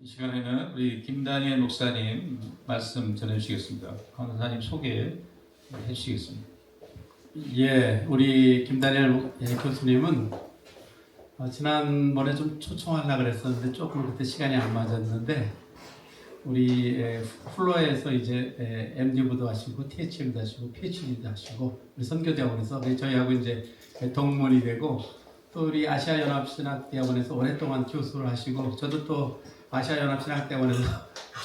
이 시간에는 우리 김다니엘 목사님 말씀 전해주시겠습니다. 강사님 소개해 주시겠습니다. 예, 우리 김다니엘 교수님은 지난번에 좀 초청하려고 그랬었는데 조금 그때 시간이 안 맞았는데 우리 플로에서 이제 MD부도 하시고 THM도 하시고 PhD도 하시고 우리 선교대학원에서 저희하고 이제 동문이 되고 또 우리 아시아연합신학대학원에서 오랫동안 교수를 하시고 저도 또 아시아연합신학대학원에서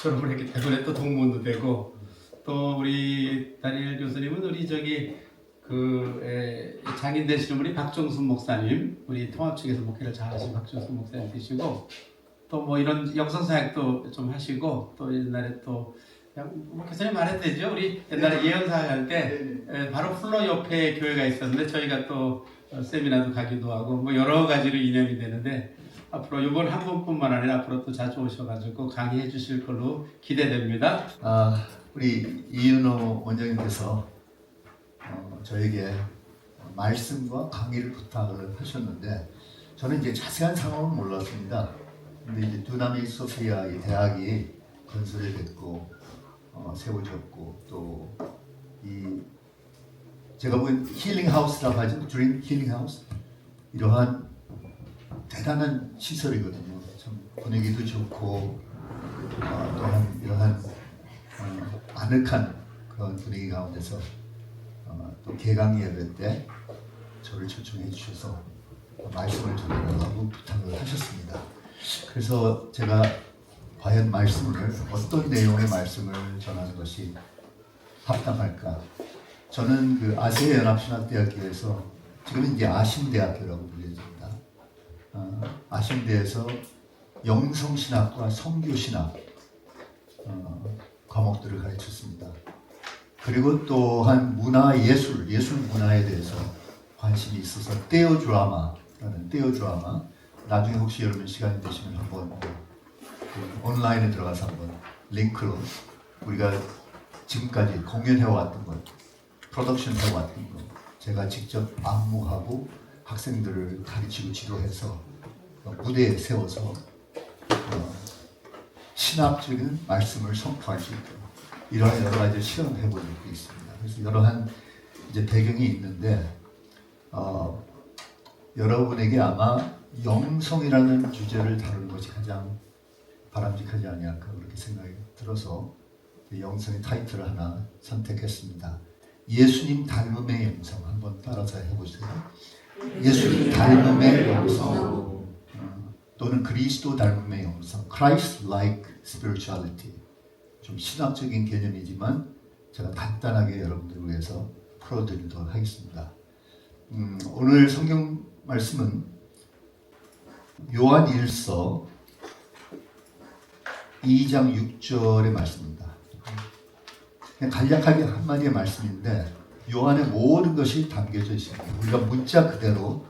졸업을 했기 때문에 또 동문도 되고 또 우리 다니엘 교수님은 우리 장인 되시는 분이 박종순 목사님, 우리 통합 측에서 목회를 잘 하신 박종순 목사님 되시고 또 뭐 이런 영성사역도 좀 하시고 또 옛날에 또 교수님 말해도 되죠? 우리 옛날에 예언사역 할 때 바로 플로 옆에 교회가 있었는데 저희가 또 세미나도 가기도 하고 뭐 여러 가지로 인연이 되는데 앞으로 이번 한 번뿐만 아니라 앞으로 또 자주 오셔가지고 강의해 주실 걸로 기대됩니다. 우리 이윤호 원장님께서 저에게 말씀과 강의를 부탁을 하셨는데 저는 이제 자세한 상황은 몰랐습니다. 근데 이제 두나미 소피아 이 대학이 건설이 됐고 세워졌고 또 이 제가 보기엔 힐링하우스라고 하죠. 드림 힐링하우스 이러한 대단한 시설이거든요. 참 분위기도 좋고 또한 이러한 아늑한 그런 분위기 가운데서 또 개강 예배 때 저를 초청해 주셔서 말씀을 전하라고 부탁을 하셨습니다. 그래서 제가 과연 말씀을 어떤 내용의 말씀을 전하는 것이 합당할까? 저는 그 아시아연합신학대학교에서 지금은 이제 아신대학교라고 불려집니다. 아신대에서 영성신학과 성교신학 과목들을 가르쳤습니다. 그리고 또한 문화예술, 예술문화에 대해서 관심이 있어서 떼어드라마라는 떼어드라마 나중에 혹시 여러분 시간이 되시면 한번 온라인에 들어가서 한번 링크로 우리가 지금까지 공연해왔던 것, 프로덕션 해왔던 것 제가 직접 안무하고 학생들을 가르치고 지도해서 무대에 세워서 신학적인 말씀을 선포할 수 있도록 이런 여러 가지 실험을 해본 적도 있습니다. 그래서 여러한 이제 배경이 있는데 여러분에게 아마 영성이라는 주제를 다루는 것이 가장 바람직하지 아니할까 그렇게 생각이 들어서 영성의 타이틀을 하나 선택했습니다. 예수님 닮음의 영성 한번 따라서 해보세요. 예수님 닮음의 영성 또는 그리스도 닮음의 영성 Christ-like spirituality 좀 신학적인 개념이지만 제가 간단하게 여러분들을 위해서 풀어드리도록 하겠습니다. 오늘 성경 말씀은 요한일서 2장 6절의 말씀입니다. 그냥 간략하게 한마디의 말씀인데 요한의 모든 것이 담겨져 있습니다. 우리가 문자 그대로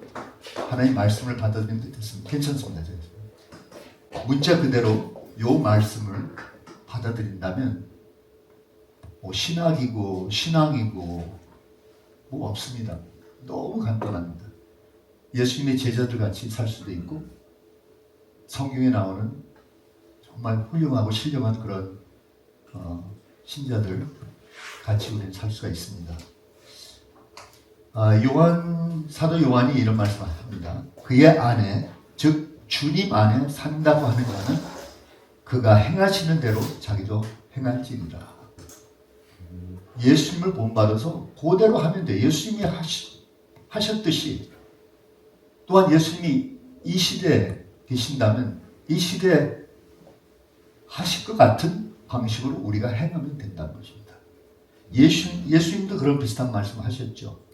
하나님 말씀을 받아들이면 됐습니다. 괜찮습니다. 문자 그대로 요 말씀을 받아들인다면 뭐 신학이고 신앙이고 뭐 없습니다. 너무 간단합니다. 예수님의 제자들 같이 살 수도 있고 성경에 나오는 정말 훌륭하고 신령한 그런 신자들 같이 우리는 살 수가 있습니다. 사도 요한이 이런 말씀을 합니다. 그의 안에 즉 주님 안에 산다고 하는 자는 그가 행하시는 대로 자기도 행할지니라. 예수님을 본받아서 그대로 하면 돼. 예수님이 하셨듯이 또한 예수님이 이 시대에 계신다면 이 시대에 하실 것 같은 방식으로 우리가 행하면 된다는 것입니다. 예수님도 그런 비슷한 말씀을 하셨죠.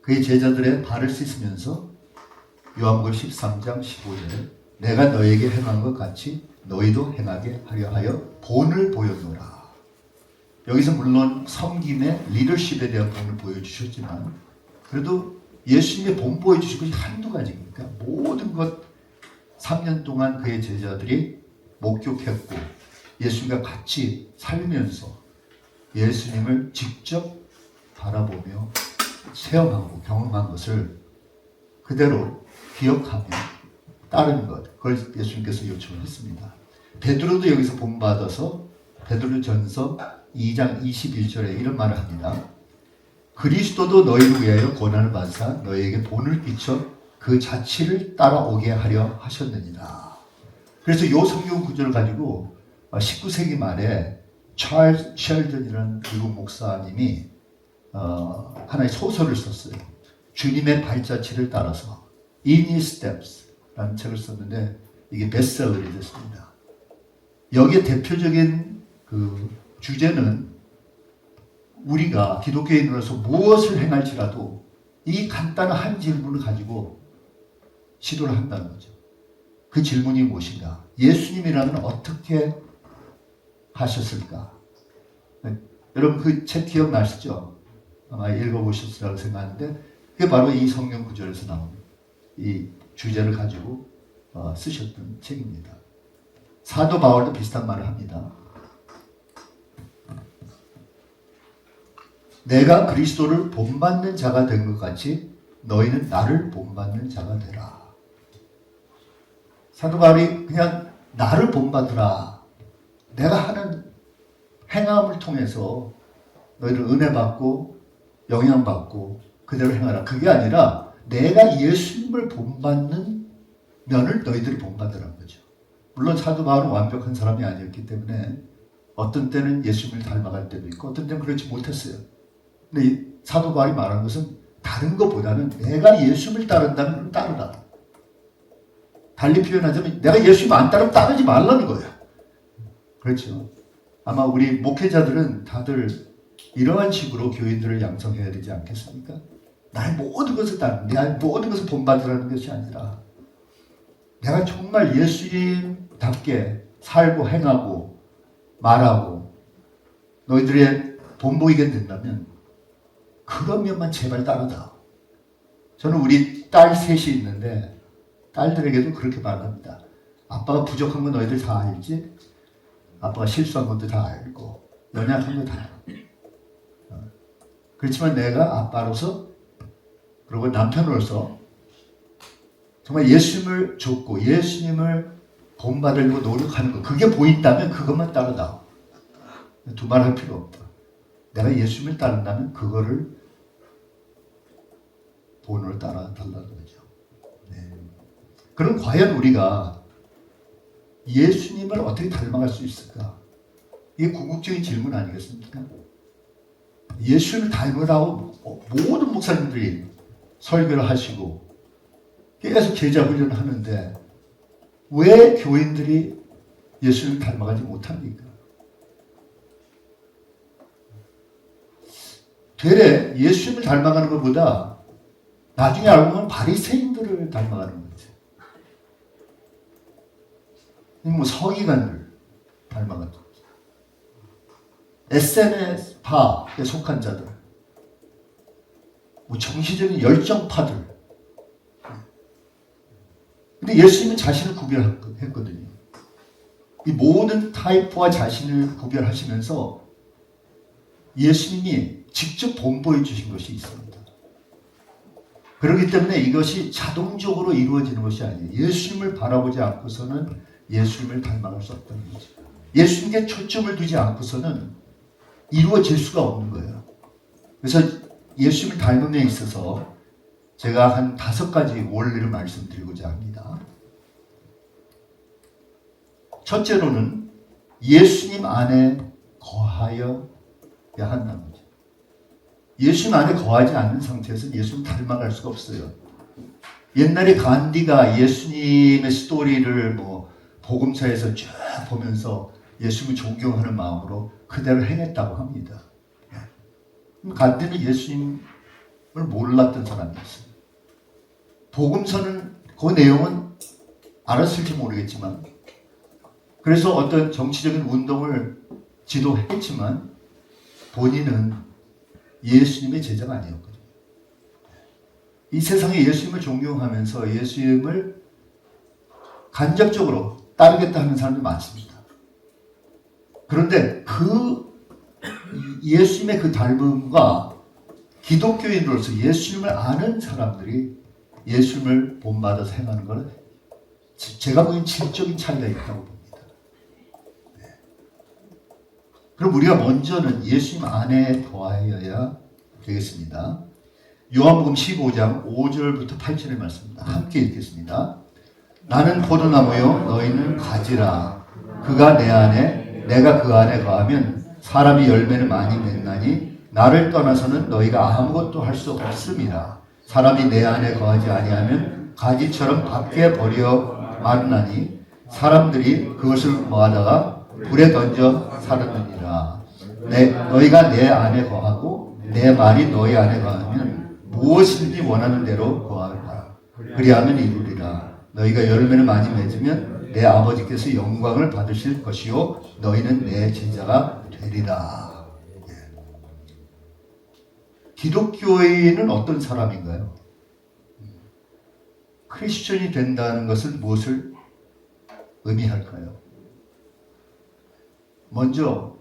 그의 제자들의 발을 씻으면서 요한복음 13장 15절에 내가 너에게 행한 것 같이 너희도 행하게 하려 하여 본을 보였노라. 여기서 물론 섬김의 리더십에 대한 본을 보여주셨지만 그래도 예수님의 본 보여주신 것이 한두 가지니까 모든 것 3년 동안 그의 제자들이 목격했고 예수님과 같이 살면서 예수님을 직접 바라보며 체험하고 경험한 것을 그대로 기억하며 따르는 것, 그걸 예수님께서 요청을 했습니다. 베드로도 여기서 본받아서 베드로전서 2장 21절에 이런 말을 합니다. 그리스도도 너희를 위하여 고난을 받으사 너희에게 본을 끼쳐 그 자취를 따라오게 하려 하셨느니라. 그래서 이 성경 구절을 가지고 19세기 말에 찰스 쉘든이라는 미국 목사님이 하나의 소설을 썼어요. 주님의 발자취를 따라서 In His Steps 라는 책을 썼는데 이게 베스트셀러가 됐습니다. 여기에 대표적인 그 주제는 우리가 기독교인으로서 무엇을 행할지라도 이 간단한 한 질문을 가지고 시도를 한다는 거죠. 그 질문이 무엇인가? 예수님이라면 어떻게 하셨을까? 네. 여러분 그 책 기억나시죠? 아마 읽어보셨으라고 생각하는데 그게 바로 이 성경 구절에서 나오는 이 주제를 가지고 쓰셨던 책입니다. 사도 바울도 비슷한 말을 합니다. 내가 그리스도를 본받는 자가 된 것 같이 너희는 나를 본받는 자가 되라. 사도 바울이 그냥 나를 본받으라. 내가 하는 행함을 통해서 너희를 은혜 받고 영향 받고 그대로 행하라. 그게 아니라 내가 예수님을 본받는 면을 너희들이 본받으라는 거죠. 물론 사도 바울은 완벽한 사람이 아니었기 때문에 어떤 때는 예수님을 닮아갈 때도 있고 어떤 때는 그렇지 못했어요. 근데 이 사도 바울이 말하는 것은 다른 것보다는 내가 예수님을 따른다면 따르라. 달리 표현하자면 내가 예수님 안 따르면 따르지 말라는 거예요. 그렇죠. 아마 우리 목회자들은 다들 이러한 식으로 교인들을 양성해야 되지 않겠습니까? 나의 모든 것을 따르는, 내 모든 것을 본받으라는 것이 아니라 내가 정말 예수님답게 살고 행하고 말하고 너희들의 본보이게 된다면 그런 면만 제발 따르다. 저는 우리 딸 셋이 있는데 딸들에게도 그렇게 말합니다. 아빠가 부족한 건 너희들 다 알지? 아빠가 실수한 것도 다 알고 연약한 거 다 알고. 그렇지만 내가 아빠로서 그리고 남편으로서 정말 예수님을 좇고 예수님을 본받으려고 노력하는 것 그게 보인다면 그것만 따르다. 두말할 필요 없다. 내가 예수님을 따른다면 그거를 본으로 따라 달라는 거죠. 네. 그럼 과연 우리가 예수님을 어떻게 닮아갈 수 있을까? 이게 궁극적인 질문 아니겠습니까? 예수님을 닮으라고 모든 목사님들이 설교를 하시고 계속 제자 훈련을 하는데 왜 교인들이 예수님을 닮아가지 못합니까? 되레 예수님을 닮아가는 것보다 나중에 알고 보면 바리새인들을 닮아가는 거죠. 뭐 서기관들 닮아가는 거죠. SNS파에 속한 자들, 뭐 정치적인 열정파들. 근데 예수님은 자신을 구별했거든요. 이 모든 타입과 자신을 구별하시면서 예수님이 직접 본보여 주신 것이 있습니다. 그렇기 때문에 이것이 자동적으로 이루어지는 것이 아니에요. 예수님을 바라보지 않고서는 예수님을 닮아갈 수 없다는 거죠. 예수님께 초점을 두지 않고서는 이루어질 수가 없는 거예요. 그래서 예수님을 닮는 데 있어서 제가 한 5가지 원리를 말씀드리고자 합니다. 첫째로는 예수님 안에 거하여야 한다는 거죠. 예수님 안에 거하지 않는 상태에서는 예수님 닮아갈 수가 없어요. 옛날에 간디가 예수님의 스토리를 복음서에서 쭉 보면서 예수님을 존경하는 마음으로 그대로 행했다고 합니다. 간디는 예수님을 몰랐던 사람이었어요. 복음서는 그 내용은 알았을지 모르겠지만 그래서 어떤 정치적인 운동을 지도했지만 본인은 예수님의 제자가 아니었거든요. 이 세상에 예수님을 존경하면서 예수님을 간접적으로 따르겠다 하는 사람들이 많습니다. 그런데 그 예수님의 그 닮음과 기독교인으로서 예수님을 아는 사람들이 예수님을 본받아서 행하는 것은 제가 보기엔 질적인 차이가 있다고 봅니다. 그럼 우리가 먼저는 예수님 안에 거하여야 되겠습니다. 요한복음 15장 5절부터 8절의 말씀입니다. 함께 읽겠습니다. 나는 포도나무요 너희는 가지라. 그가 내 안에 내가 그 안에 거하면 사람이 열매를 많이 맺나니 나를 떠나서는 너희가 아무것도 할 수 없음이라. 사람이 내 안에 거하지 아니하면 가지처럼 밖에 버려 마르나니 사람들이 그것을 모아다가 불에 던져 살았느니라. 너희가 내 안에 거하고 내 말이 너희 안에 거하면 무엇인지 원하는 대로 거하라. 그리하면 이루리라. 너희가 열매를 많이 맺으면 내 아버지께서 영광을 받으실 것이요 너희는 내 제자가 되리라. 기독교인은 어떤 사람인가요? 크리스천이 된다는 것은 무엇을 의미할까요? 먼저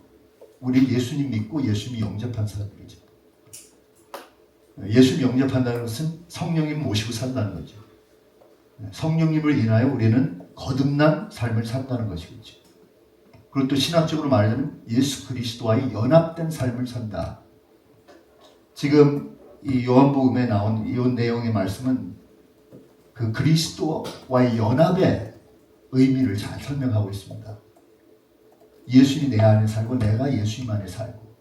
우리 예수님 믿고 예수님 영접한 사람들이죠. 예수님 영접한다는 것은 성령님 모시고 산다는 거죠. 성령님을 인하여 우리는 거듭난 삶을 산다는 것이겠죠. 그리고 또 신학적으로 말하자면 예수 그리스도와의 연합된 삶을 산다. 지금 이 요한복음에 나온 이 내용의 말씀은 그 그리스도와의 연합의 의미를 잘 설명하고 있습니다. 예수님이 내 안에 살고 내가 예수님 안에 살고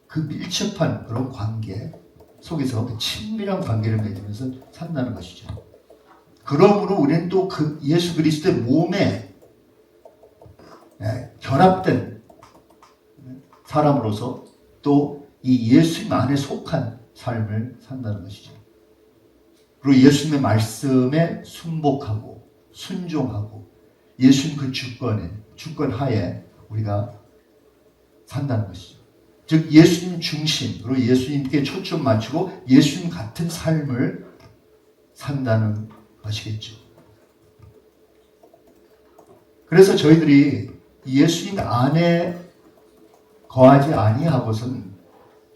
그 밀접한 그런 관계 속에서 그 친밀한 관계를 맺으면서 산다는 것이죠. 그러므로 우리는 또 그 예수 그리스도의 몸에 결합된 사람으로서 또 이 예수님 안에 속한 삶을 산다는 것이죠. 그리고 예수님의 말씀에 순복하고 순종하고 예수님 그 주권 하에 우리가 산다는 것이죠. 즉 예수님 중심 그리고 예수님께 초점 맞추고 예수님 같은 삶을 산다는 것이겠죠. 그래서 저희들이 예수님 안에 거하지 아니하고선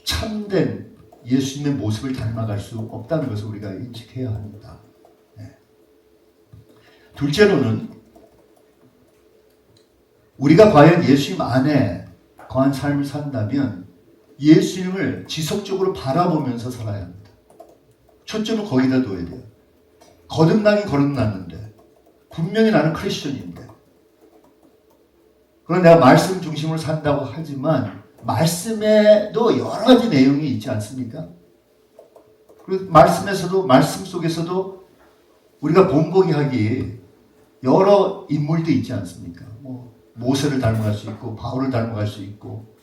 참된 예수님의 모습을 닮아갈 수 없다는 것을 우리가 인식해야 합니다. 둘째로는 우리가 과연 예수님 안에 거한 삶을 산다면 예수님을 지속적으로 바라보면서 살아야 합니다. 초점을 거기다 둬야 돼요. 거듭나긴 거듭났는데 분명히 나는 크리스천인데 그럼 내가 말씀 중심으로 산다고 하지만 말씀에도 여러 가지 내용이 있지 않습니까? 그리고 말씀 속에서도 우리가 본보기 하기 여러 인물도 있지 않습니까? 모세를 닮아갈 수 있고 바울을 닮아갈 수 있고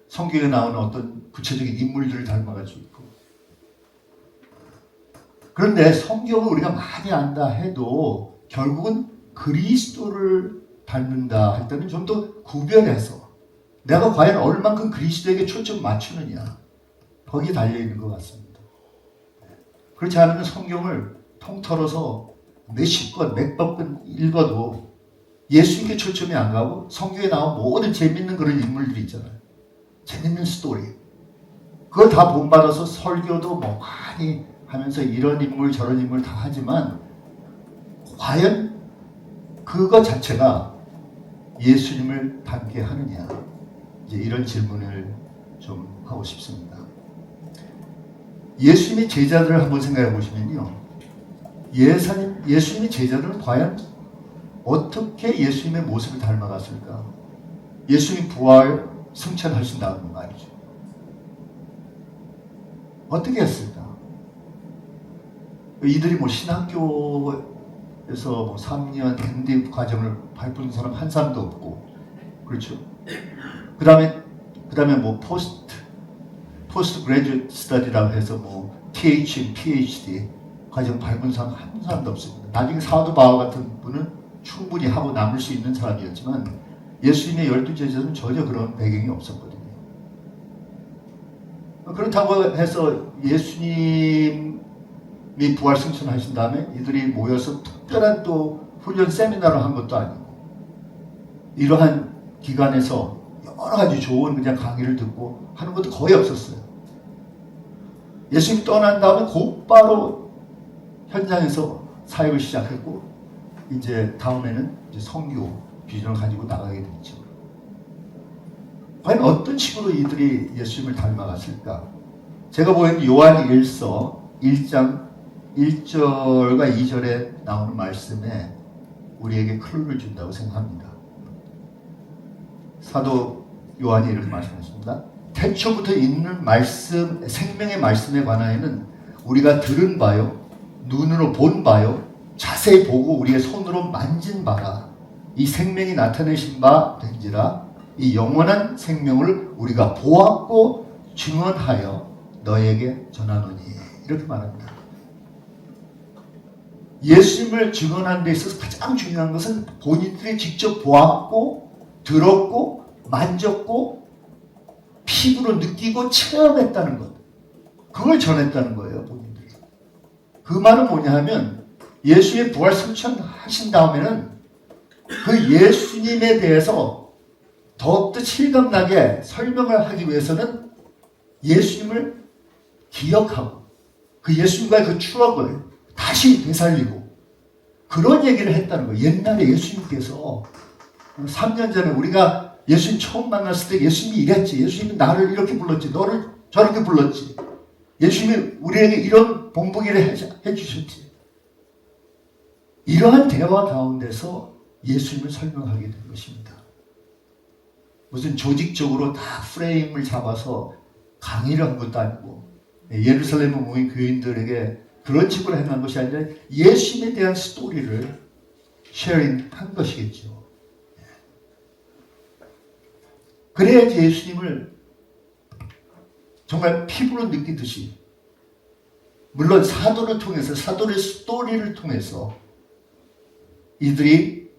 성경에 나오는 어떤 구체적인 인물들을 닮아갈 수 있고 그런데 성경을 우리가 많이 안다 해도 결국은 그리스도를 닮는다 할 때는 좀 더 구별해서 내가 과연 얼만큼 그리스도에게 초점 맞추느냐 거기에 달려있는 것 같습니다. 그렇지 않으면 성경을 통틀어서 몇십 권, 몇백 권 읽어도 예수님께 초점이 안 가고 성경에 나온 모든 재밌는 그런 인물들이 있잖아요. 재밌는 스토리. 그걸 다 본받아서 설교도 많이 하면서 이런 인물 저런 인물 다 하지만 과연 그거 자체가 예수님을 닮게 하느냐 이제 이런 질문을 좀 하고 싶습니다. 예수님의 제자들을 한번 생각해 보시면요. 예수님의 제자들은 과연 어떻게 예수님의 모습을 닮아갔을까? 예수님 부활 승천하신다는 말이죠. 어떻게 했을까? 이들이 신학교에서 3년 MD 과정을 밟은 사람 한 사람도 없고, 그렇죠? 그 다음에 포스트 그레이주에이트 스터디라고 해서 TH, PhD 과정 밟은 사람 한 사람도 없습니다. 나중에 사도 바울 같은 분은 충분히 하고 남을 수 있는 사람이었지만 예수님의 12제자는 전혀 그런 배경이 없었거든요. 그렇다고 해서 예수님이 부활 승천하신 다음에 이들이 모여서 특별한 또 훈련 세미나를 한 것도 아니고 이러한 기관에서 여러 가지 좋은 그냥 강의를 듣고 하는 것도 거의 없었어요. 예수님이 떠난 다음에 곧바로 현장에서 사역을 시작했고 이제 다음에는 이제 선교 비전을 가지고 나가게 됐죠. 과연 어떤 식으로 이들이 예수님을 닮아갔을까? 제가 보기에는 요한 1서 1장 1절과 2절에 나오는 말씀에 우리에게 클루를 준다고 생각합니다. 사도 요한이 이렇게 말씀하십니다. 태초부터 있는 말씀, 생명의 말씀에 관하여는 우리가 들은 바요, 눈으로 본 바요, 자세히 보고 우리의 손으로 만진 바라. 이 생명이 나타내신 바 된지라. 이 영원한 생명을 우리가 보았고 증언하여 너에게 전하노니. 이렇게 말합니다. 예수님을 증언하는 데 있어서 가장 중요한 것은 본인들이 직접 보았고 들었고 만졌고 피부로 느끼고 체험했다는 것. 그걸 전했다는 거예요, 본인들이. 그 말은 뭐냐 하면 예수의 부활 승천하신 다음에는 그 예수님에 대해서 더욱더 실감나게 설명을 하기 위해서는 예수님을 기억하고 그 예수님과의 그 추억을 다시 되살리고 그런 얘기를 했다는 거예요. 옛날에 예수님께서 3년 전에 우리가 예수님 처음 만났을 때 예수님이 이랬지. 예수님이 나를 이렇게 불렀지. 너를 저렇게 불렀지. 예수님이 우리에게 이런 본보기를 해주셨지. 이러한 대화 가운데서 예수님을 설명하게 된 것입니다. 무슨 조직적으로 다 프레임을 잡아서 강의를 한 것도 아니고 예루살렘에 모인 교인들에게 그런 식으로 행한 것이 아니라 예수님에 대한 스토리를 쉐어링한 것이겠죠. 그래야지 예수님을 정말 피부로 느끼듯이, 물론 사도를 통해서, 사도의 스토리를 통해서 이들이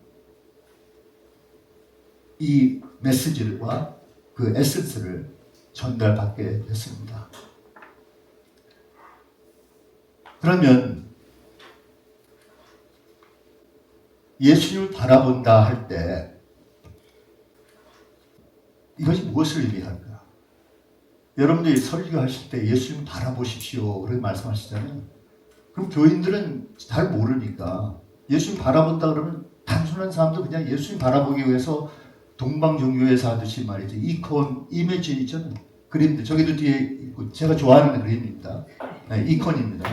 이 메시지와 그 에센스를 전달받게 됐습니다. 그러면 예수님을 바라본다 할 때 이것이 무엇을 의미할까? 여러분들이 설교하실 때 예수님 바라보십시오 그렇게 말씀하시잖아요. 그럼 교인들은 잘 모르니까 예수님 바라본다 그러면 단순한 사람도 그냥 예수님 바라보기 위해서 동방종교에서 하듯이 말이죠. 이콘, 이미지 있잖아요. 그림들. 저기도 뒤에 있고 제가 좋아하는 그림입니다. 네, 이콘입니다.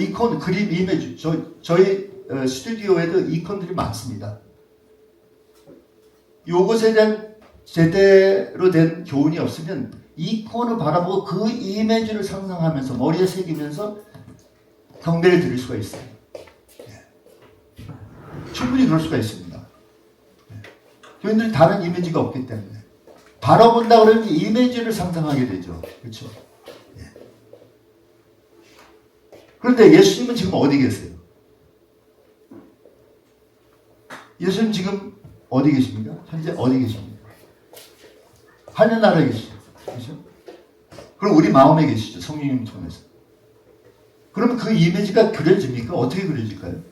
이콘, 그림, 이미지. 저희 스튜디오에도 이콘들이 많습니다. 요것에 대한 제대로 된 교훈이 없으면 이콘을 바라보고 그 이미지를 상상하면서 머리에 새기면서 경배를 드릴 수가 있어요. 네. 충분히 그럴 수가 있습니다. 네. 교인들이 다른 이미지가 없기 때문에 바라본다 그러면 이미지를 상상하게 되죠. 그렇죠? 네. 그런데 예수님은 지금 어디 계세요? 예수님 지금 어디 계십니까? 현재 어디 계십니까? 하늘나라에 계시죠. 그렇죠? 그럼 우리 마음에 계시죠. 성령님 통해서. 그러면 그 이미지가 그려집니까? 어떻게 그려질까요?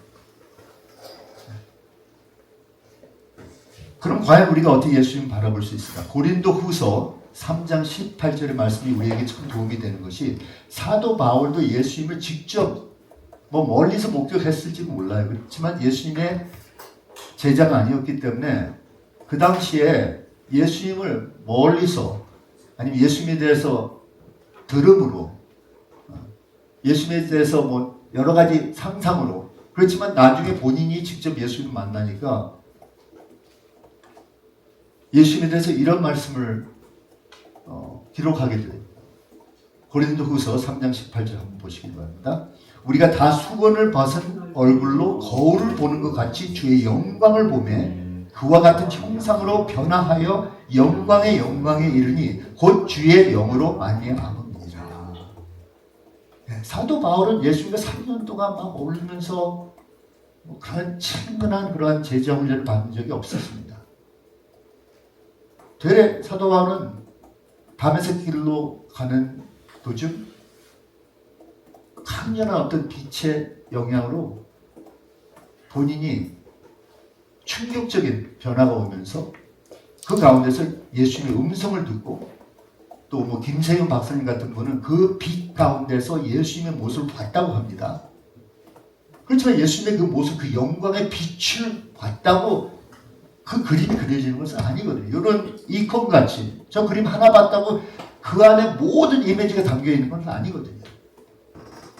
그럼 과연 우리가 어떻게 예수님 바라볼 수 있을까? 고린도 후서 3장 18절의 말씀이 우리에게 참 도움이 되는 것이, 사도 바울도 예수님을 직접 멀리서 목격했을지 몰라요. 그렇지만 예수님의 제자가 아니었기 때문에 그 당시에 예수님을 멀리서 아니면 예수님에 대해서 들음으로, 예수님에 대해서 여러 가지 상상으로, 그렇지만 나중에 본인이 직접 예수님을 만나니까 예수님에 대해서 이런 말씀을 기록하게 돼요. 고린도 후서 3장 18절 한번 보시기 바랍니다. 우리가 다 수건을 벗은 얼굴로 거울을 보는 것 같이 주의 영광을 보매 그와 같은 형상으로 변화하여 영광의 영광에 이르니 곧 주의 영으로 말미암음이니라. 네, 사도 바울은 예수님과 3년 동안 막 어울리면서 그런 친근한 그러한 제자 훈련을 받은 적이 없었습니다. 되레 사도 바울은 다메섹 길로 가는 도중 강렬한 어떤 빛의 영향으로 본인이 충격적인 변화가 오면서 그 가운데서 예수님의 음성을 듣고, 또 김세윤 박사님 같은 분은 그 빛 가운데서 예수님의 모습을 봤다고 합니다. 그렇지만 예수님의 그 모습, 그 영광의 빛을 봤다고 그 그림이 그려지는 것은 아니거든요. 이런 이콘 같이 저 그림 하나 봤다고 그 안에 모든 이미지가 담겨 있는 건 아니거든요.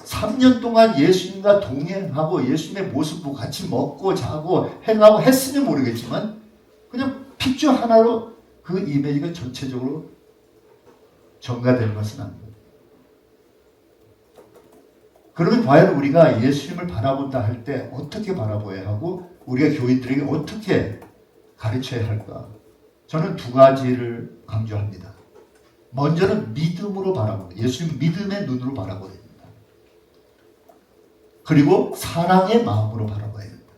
3년 동안 예수님과 동행하고 예수님의 모습 보고 같이 먹고 자고 행하고 했으면 모르겠지만 그냥 픽처 하나로 그 이미지가 전체적으로 전가되는 것은 아닙니다. 그러면 과연 우리가 예수님을 바라본다 할 때 어떻게 바라봐야 하고 우리가 교인들에게 어떻게 가르쳐야 할까? 저는 두 가지를 강조합니다. 먼저는 믿음으로 바라보는, 예수님 믿음의 눈으로 바라봐야 됩니다. 그리고 사랑의 마음으로 바라봐야 됩니다.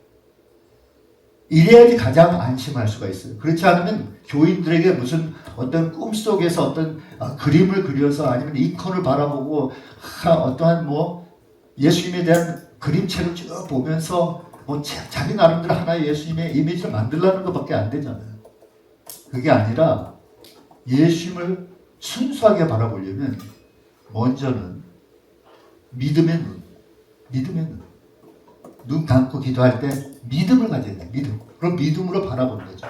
이래야지 가장 안심할 수가 있어요. 그렇지 않으면 교인들에게 무슨 어떤 꿈속에서 어떤 그림을 그려서 아니면 이콘을 바라보고 어떠한 예수님에 대한 그림책을 쭉 보면서 자기 나름대로 하나의 예수님의 이미지를 만들려는 것밖에 안 되잖아요. 그게 아니라 예수님을 순수하게 바라보려면 먼저는 믿음의 눈. 눈 감고 기도할 때 믿음을 가져야 돼요. 믿음. 그럼 믿음으로 바라보는 거죠.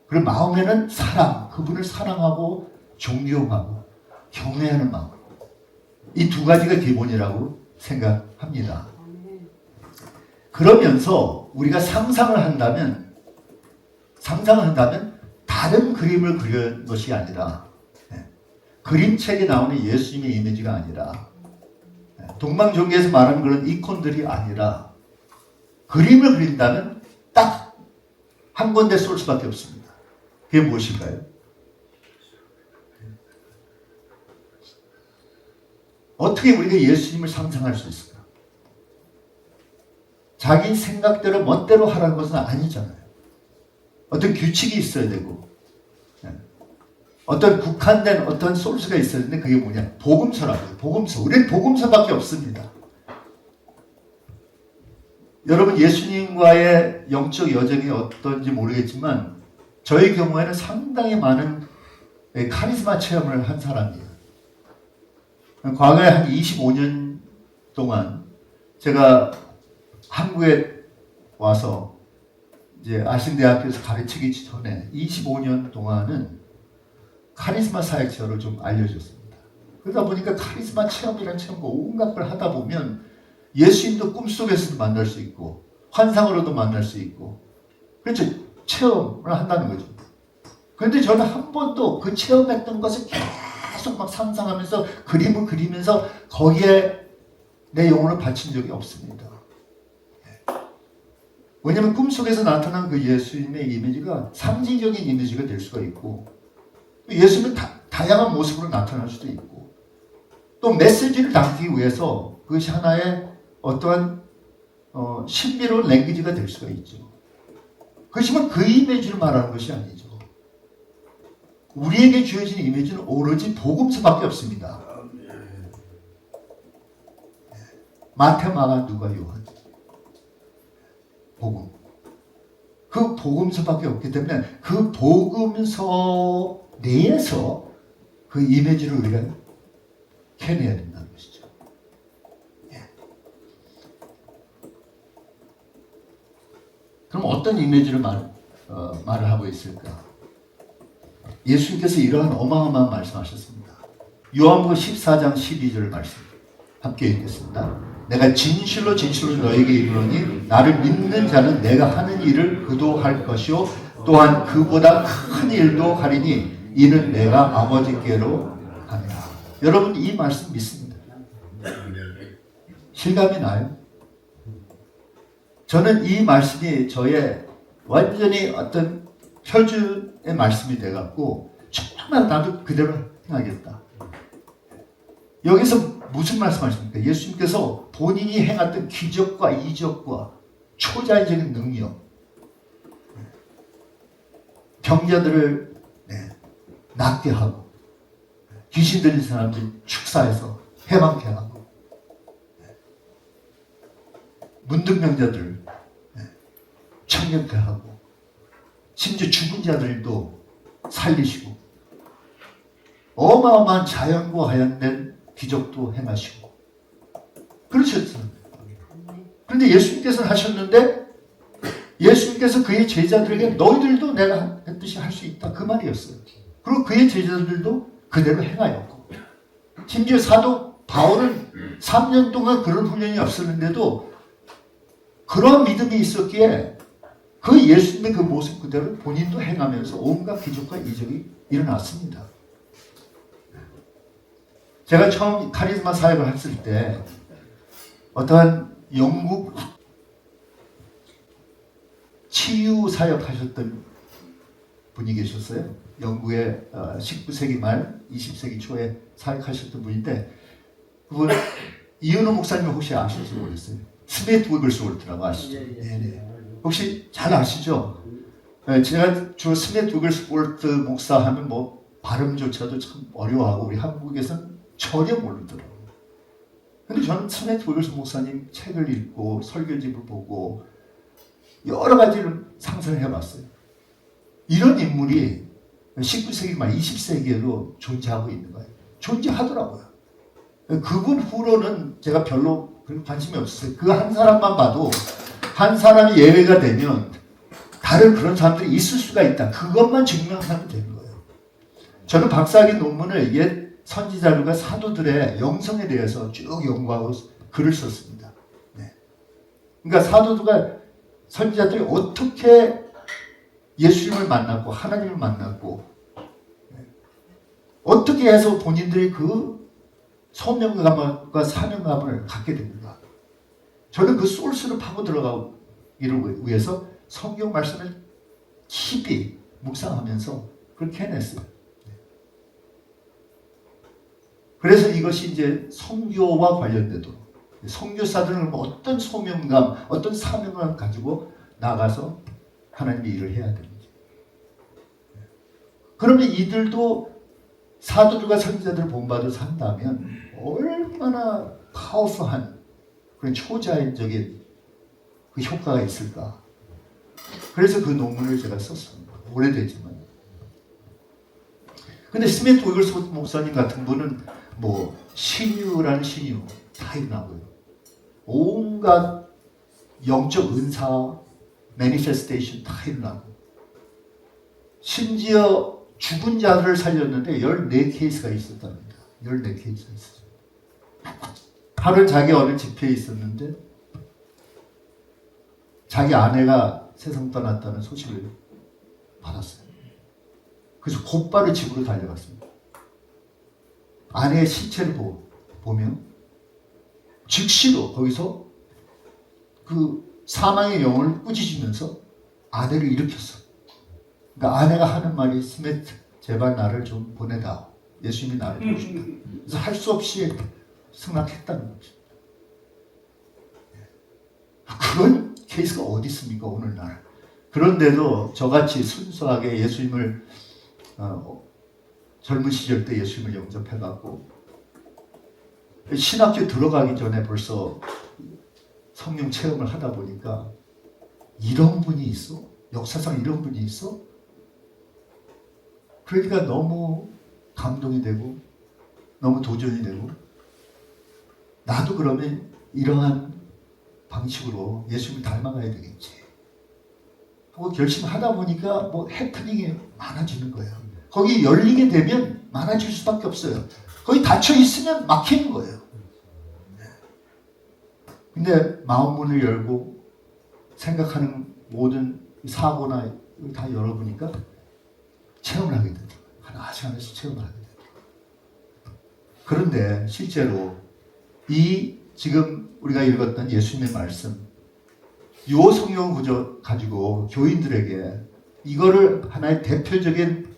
그리고 마음에는 사랑, 그분을 사랑하고 존경하고 경외하는 마음. 이 두 가지가 기본이라고 생각합니다. 그러면서 우리가 상상을 한다면 다른 그림을 그린 것이 아니라 그림책에 나오는 예수님의 이미지가 아니라 동방종교에서 말하는 그런 이콘들이 아니라 그림을 그린다면 딱 한 군데 쏠 수밖에 없습니다. 그게 무엇일까요? 어떻게 우리가 예수님을 상상할 수 있을까? 자기 생각대로 멋대로 하라는 것은 아니잖아요. 어떤 규칙이 있어야 되고 어떤 국한된 어떤 소스가 있어야 되는데 그게 뭐냐? 복음서라고요. 복음서. 우리는 복음서밖에 없습니다. 여러분 예수님과의 영적 여정이 어떤지 모르겠지만 저의 경우에는 상당히 많은 카리스마 체험을 한 사람이에요. 과거에 한 25년 동안 제가 한국에 와서 이제 아신대학교에서 가르치기 전에 25년 동안은 카리스마 사역체를 좀 알려줬습니다. 그러다 보니까 카리스마 체험이란 체험과 온갖 걸 하다 보면 예수님도 꿈속에서도 만날 수 있고 환상으로도 만날 수 있고 그렇죠. 체험을 한다는 거죠. 그런데 저는 한 번도 그 체험했던 것을 계속 막 상상하면서 그림을 그리면서 거기에 내 영혼을 바친 적이 없습니다. 왜냐하면 꿈속에서 나타난 그 예수님의 이미지가 상징적인 이미지가 될 수가 있고 예수님은 다양한 모습으로 나타날 수도 있고 또 메시지를 담기 위해서 그것이 하나의 어떠한 신비로운 랭귀지가 될 수가 있죠. 그렇지만 그 이미지를 말하는 것이 아니죠. 우리에게 주어진 이미지는 오로지 복음서밖에 없습니다. 마태, 마가, 누가, 요한. 복음. 그 복음서밖에 없기 때문에 그 복음서 내에서 그 이미지를 우리가 캐내야 된다는 것이죠. 그럼 어떤 이미지를 말을 하고 있을까? 예수님께서 이러한 어마어마한 말씀하셨습니다. 요한복음 14장 12절 말씀 함께 읽겠습니다. 내가 진실로 너에게 이르노니 나를 믿는 자는 내가 하는 일을 그도 할 것이요 또한 그보다 큰 일도 하리니 이는 내가 아버지께로 가니라. 여러분 이 말씀 믿습니다. 실감이 나요? 저는 이 말씀이 저의 완전히 어떤 표준의 말씀이 돼갖고 정말 나도 그대로 행하겠다. 여기서 무슨 말씀하십니까? 예수님께서 본인이 행했던 기적과 이적과 초자연적인 능력, 병자들을 낫게 하고 귀신 들린 사람들 축사해서 해방케 하고 문둥병자들 청년케 하고 심지어 죽은 자들도 살리시고 어마어마한 자연과 관련된 기적도 행하시고 그러셨어요. 그런데 예수님께서는 하셨는데 예수님께서 그의 제자들에게 너희들도 내가 했듯이 할 수 있다 그 말이었어요. 그리고 그의 제자들도 그대로 행하였고, 심지어 사도 바울은 3년 동안 그런 훈련이 없었는데도 그런 믿음이 있었기에 그 예수님의 그 모습 그대로 본인도 행하면서 온갖 기적과 이적이 일어났습니다. 제가 처음 카리스마 사역을 했을 때 어떠한 영국 치유 사역 하셨던 분이 계셨어요. 영국의 19세기 말 20세기 초에 사역하셨던 분인데, 그분 이은호 목사님 혹시 아실지 모르겠어요. 스미트 위글스월트라고 아시죠? 네네. 혹시 잘 아시죠? 제가 저 스미트 위글스월트 목사 하면 뭐 발음조차도 참 어려워하고 우리 한국에서는 전혀 모르더라고요. 근데 저는 스미트 위글스 목사님 책을 읽고 설교집을 보고 여러 가지를 상상해 봤어요. 이런 인물이 19세기 말 20세기에도 존재하고 있는 거예요. 존재하더라고요. 그분 후로는 제가 별로 관심이 없었어요. 그 한 사람만 봐도 한 사람이 예외가 되면 다른 그런 사람들이 있을 수가 있다. 그것만 증명하면 되는 거예요. 저는 박사학위 논문을 옛 선지자들과 사도들의 영성에 대해서 쭉 연구하고 글을 썼습니다. 네. 그러니까 사도들과 선지자들이 어떻게 예수님을 만났고 하나님을 만났고 어떻게 해서 본인들이 그 소명감과 사명감을 갖게 됩니다. 저는 그 소스를 파고 들어가기를 위해서 성경 말씀을 깊이 묵상하면서 그렇게 해냈어요. 그래서 이것이 이제 선교와 관련되도록 선교사들은 어떤 소명감, 어떤 사명을 가지고 나가서 하나님의 일을 해야 되는지. 그러면 이들도 사도들과 선지자들을 본받아 산다면 얼마나 파워풀한 그런 초자연적인 그 효과가 있을까. 그래서 그 논문을 제가 썼습니다. 오래됐지만. 근데 스미트 위글스워트 목사님 같은 분은 뭐 신유라는 신유 다 일어나고요. 온갖 영적 은사, 매니페스테이션 다 일어나고, 심지어 죽은 자들을 살렸는데 14케이스가 있었답니다. 14케이스가 있었어요. 하루 자기 어느 집회에 있었는데 자기 아내가 세상 떠났다는 소식을 받았어요. 그래서 곧바로 집으로 달려갔습니다. 아내의 시체를 보면 즉시로 거기서 그 사망의 영혼을 꾸짖으면서 아내를 일으켰어. 그러니까 아내가 하는 말이 스미트, 제발 나를 좀 보내다. 예수님이 나를 보고 싶다. 그래서 할 수 없이 승낙했다는 거죠. 그런 케이스가 어디 있습니까 오늘날. 그런데도 저같이 순수하게 예수님을 젊은 시절 때 예수님을 영접해갖고 신학교 들어가기 전에 벌써 성령 체험을 하다 보니까 이런 분이 있어? 역사상 이런 분이 있어? 그러니까 너무 감동이 되고 너무 도전이 되고, 나도 그러면 이러한 방식으로 예수님을 닮아가야 되겠지 하고 결심하다 보니까 뭐 해프닝이 많아지는 거예요. 거기 열리게 되면 많아질 수밖에 없어요. 거기 닫혀 있으면 막히는 거예요. 근데 마음 문을 열고 생각하는 모든 사고나 다 열어보니까 체험을 하게 되더라고요. 하나씩 하나씩 체험을 하게 되더라고요. 그런데 실제로 이 지금 우리가 읽었던 예수님의 말씀, 이 성경 구조 가지고 교인들에게 이거를 하나의 대표적인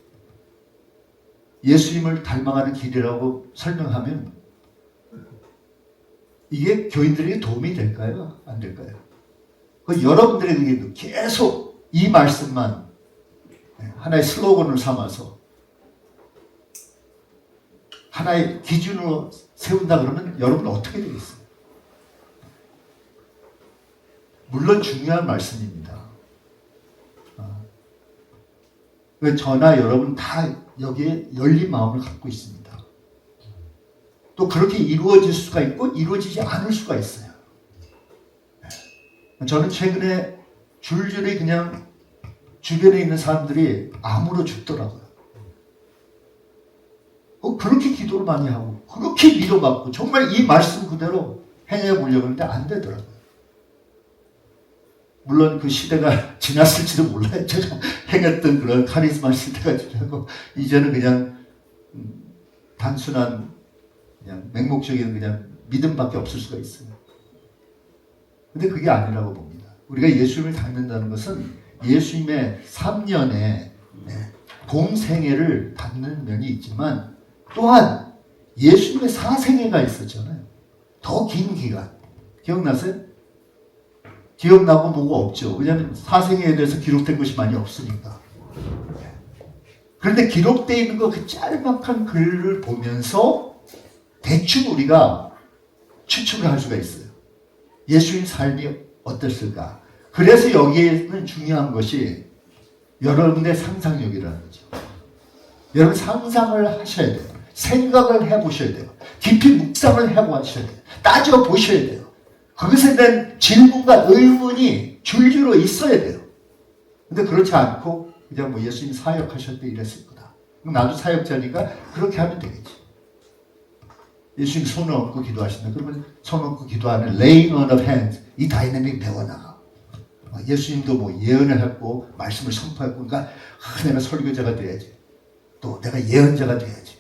예수님을 닮아가는 길이라고 설명하면 이게 교인들에게 도움이 될까요? 안 될까요? 여러분들에게도 계속 이 말씀만 하나의 슬로건을 삼아서 하나의 기준으로 세운다 그러면 여러분 어떻게 되겠어요? 물론 중요한 말씀입니다. 저나 여러분 다 여기에 열린 마음을 갖고 있습니다. 또 그렇게 이루어질 수가 있고 이루어지지 않을 수가 있어요. 저는 최근에 줄줄이 그냥 주변에 있는 사람들이 암으로 죽더라고요. 그렇게 기도를 많이 하고 그렇게 위로받고 정말 이 말씀 그대로 행해보려고 하는데 안 되더라고요. 물론 그 시대가 지났을지도 몰라요. 제가 행했던 그런 카리스마 시대가 지나고 이제는 그냥 단순한 그냥 맹목적인 그냥 믿음밖에 없을 수가 있어요. 근데 그게 아니라고 봅니다. 우리가 예수님을 닮는다는 것은 예수님의 3년의 공생애를 닮는 면이 있지만 또한 예수님의 사생애가 있었잖아요. 더 긴 기간. 기억나세요? 기억나고 뭐가 없죠. 왜냐하면 사생애에 대해서 기록된 것이 많이 없으니까. 그런데 기록되어 있는 그 짤막한 글을 보면서 대충 우리가 추측을 할 수가 있어요. 예수님 삶이 어땠을까? 그래서 여기에는 중요한 것이 여러분의 상상력이라는 거죠. 여러분 상상을 하셔야 돼요. 생각을 해보셔야 돼요. 깊이 묵상을 해보셔야 돼요. 따져보셔야 돼요. 그것에 대한 질문과 의문이 줄줄로 있어야 돼요. 근데 그렇지 않고 그냥 뭐 예수님 사역하실 때 이랬을 거다. 나도 사역자니까 그렇게 하면 되겠지. 예수님 손을 얹고 기도하신다. 그러면 손 얹고 기도하는 laying on of hands 이 다이내믹 배워나가. 예수님도 뭐 예언을 했고 말씀을 선포했고 그러니까 내가 설교자가 돼야지. 또 내가 예언자가 돼야지.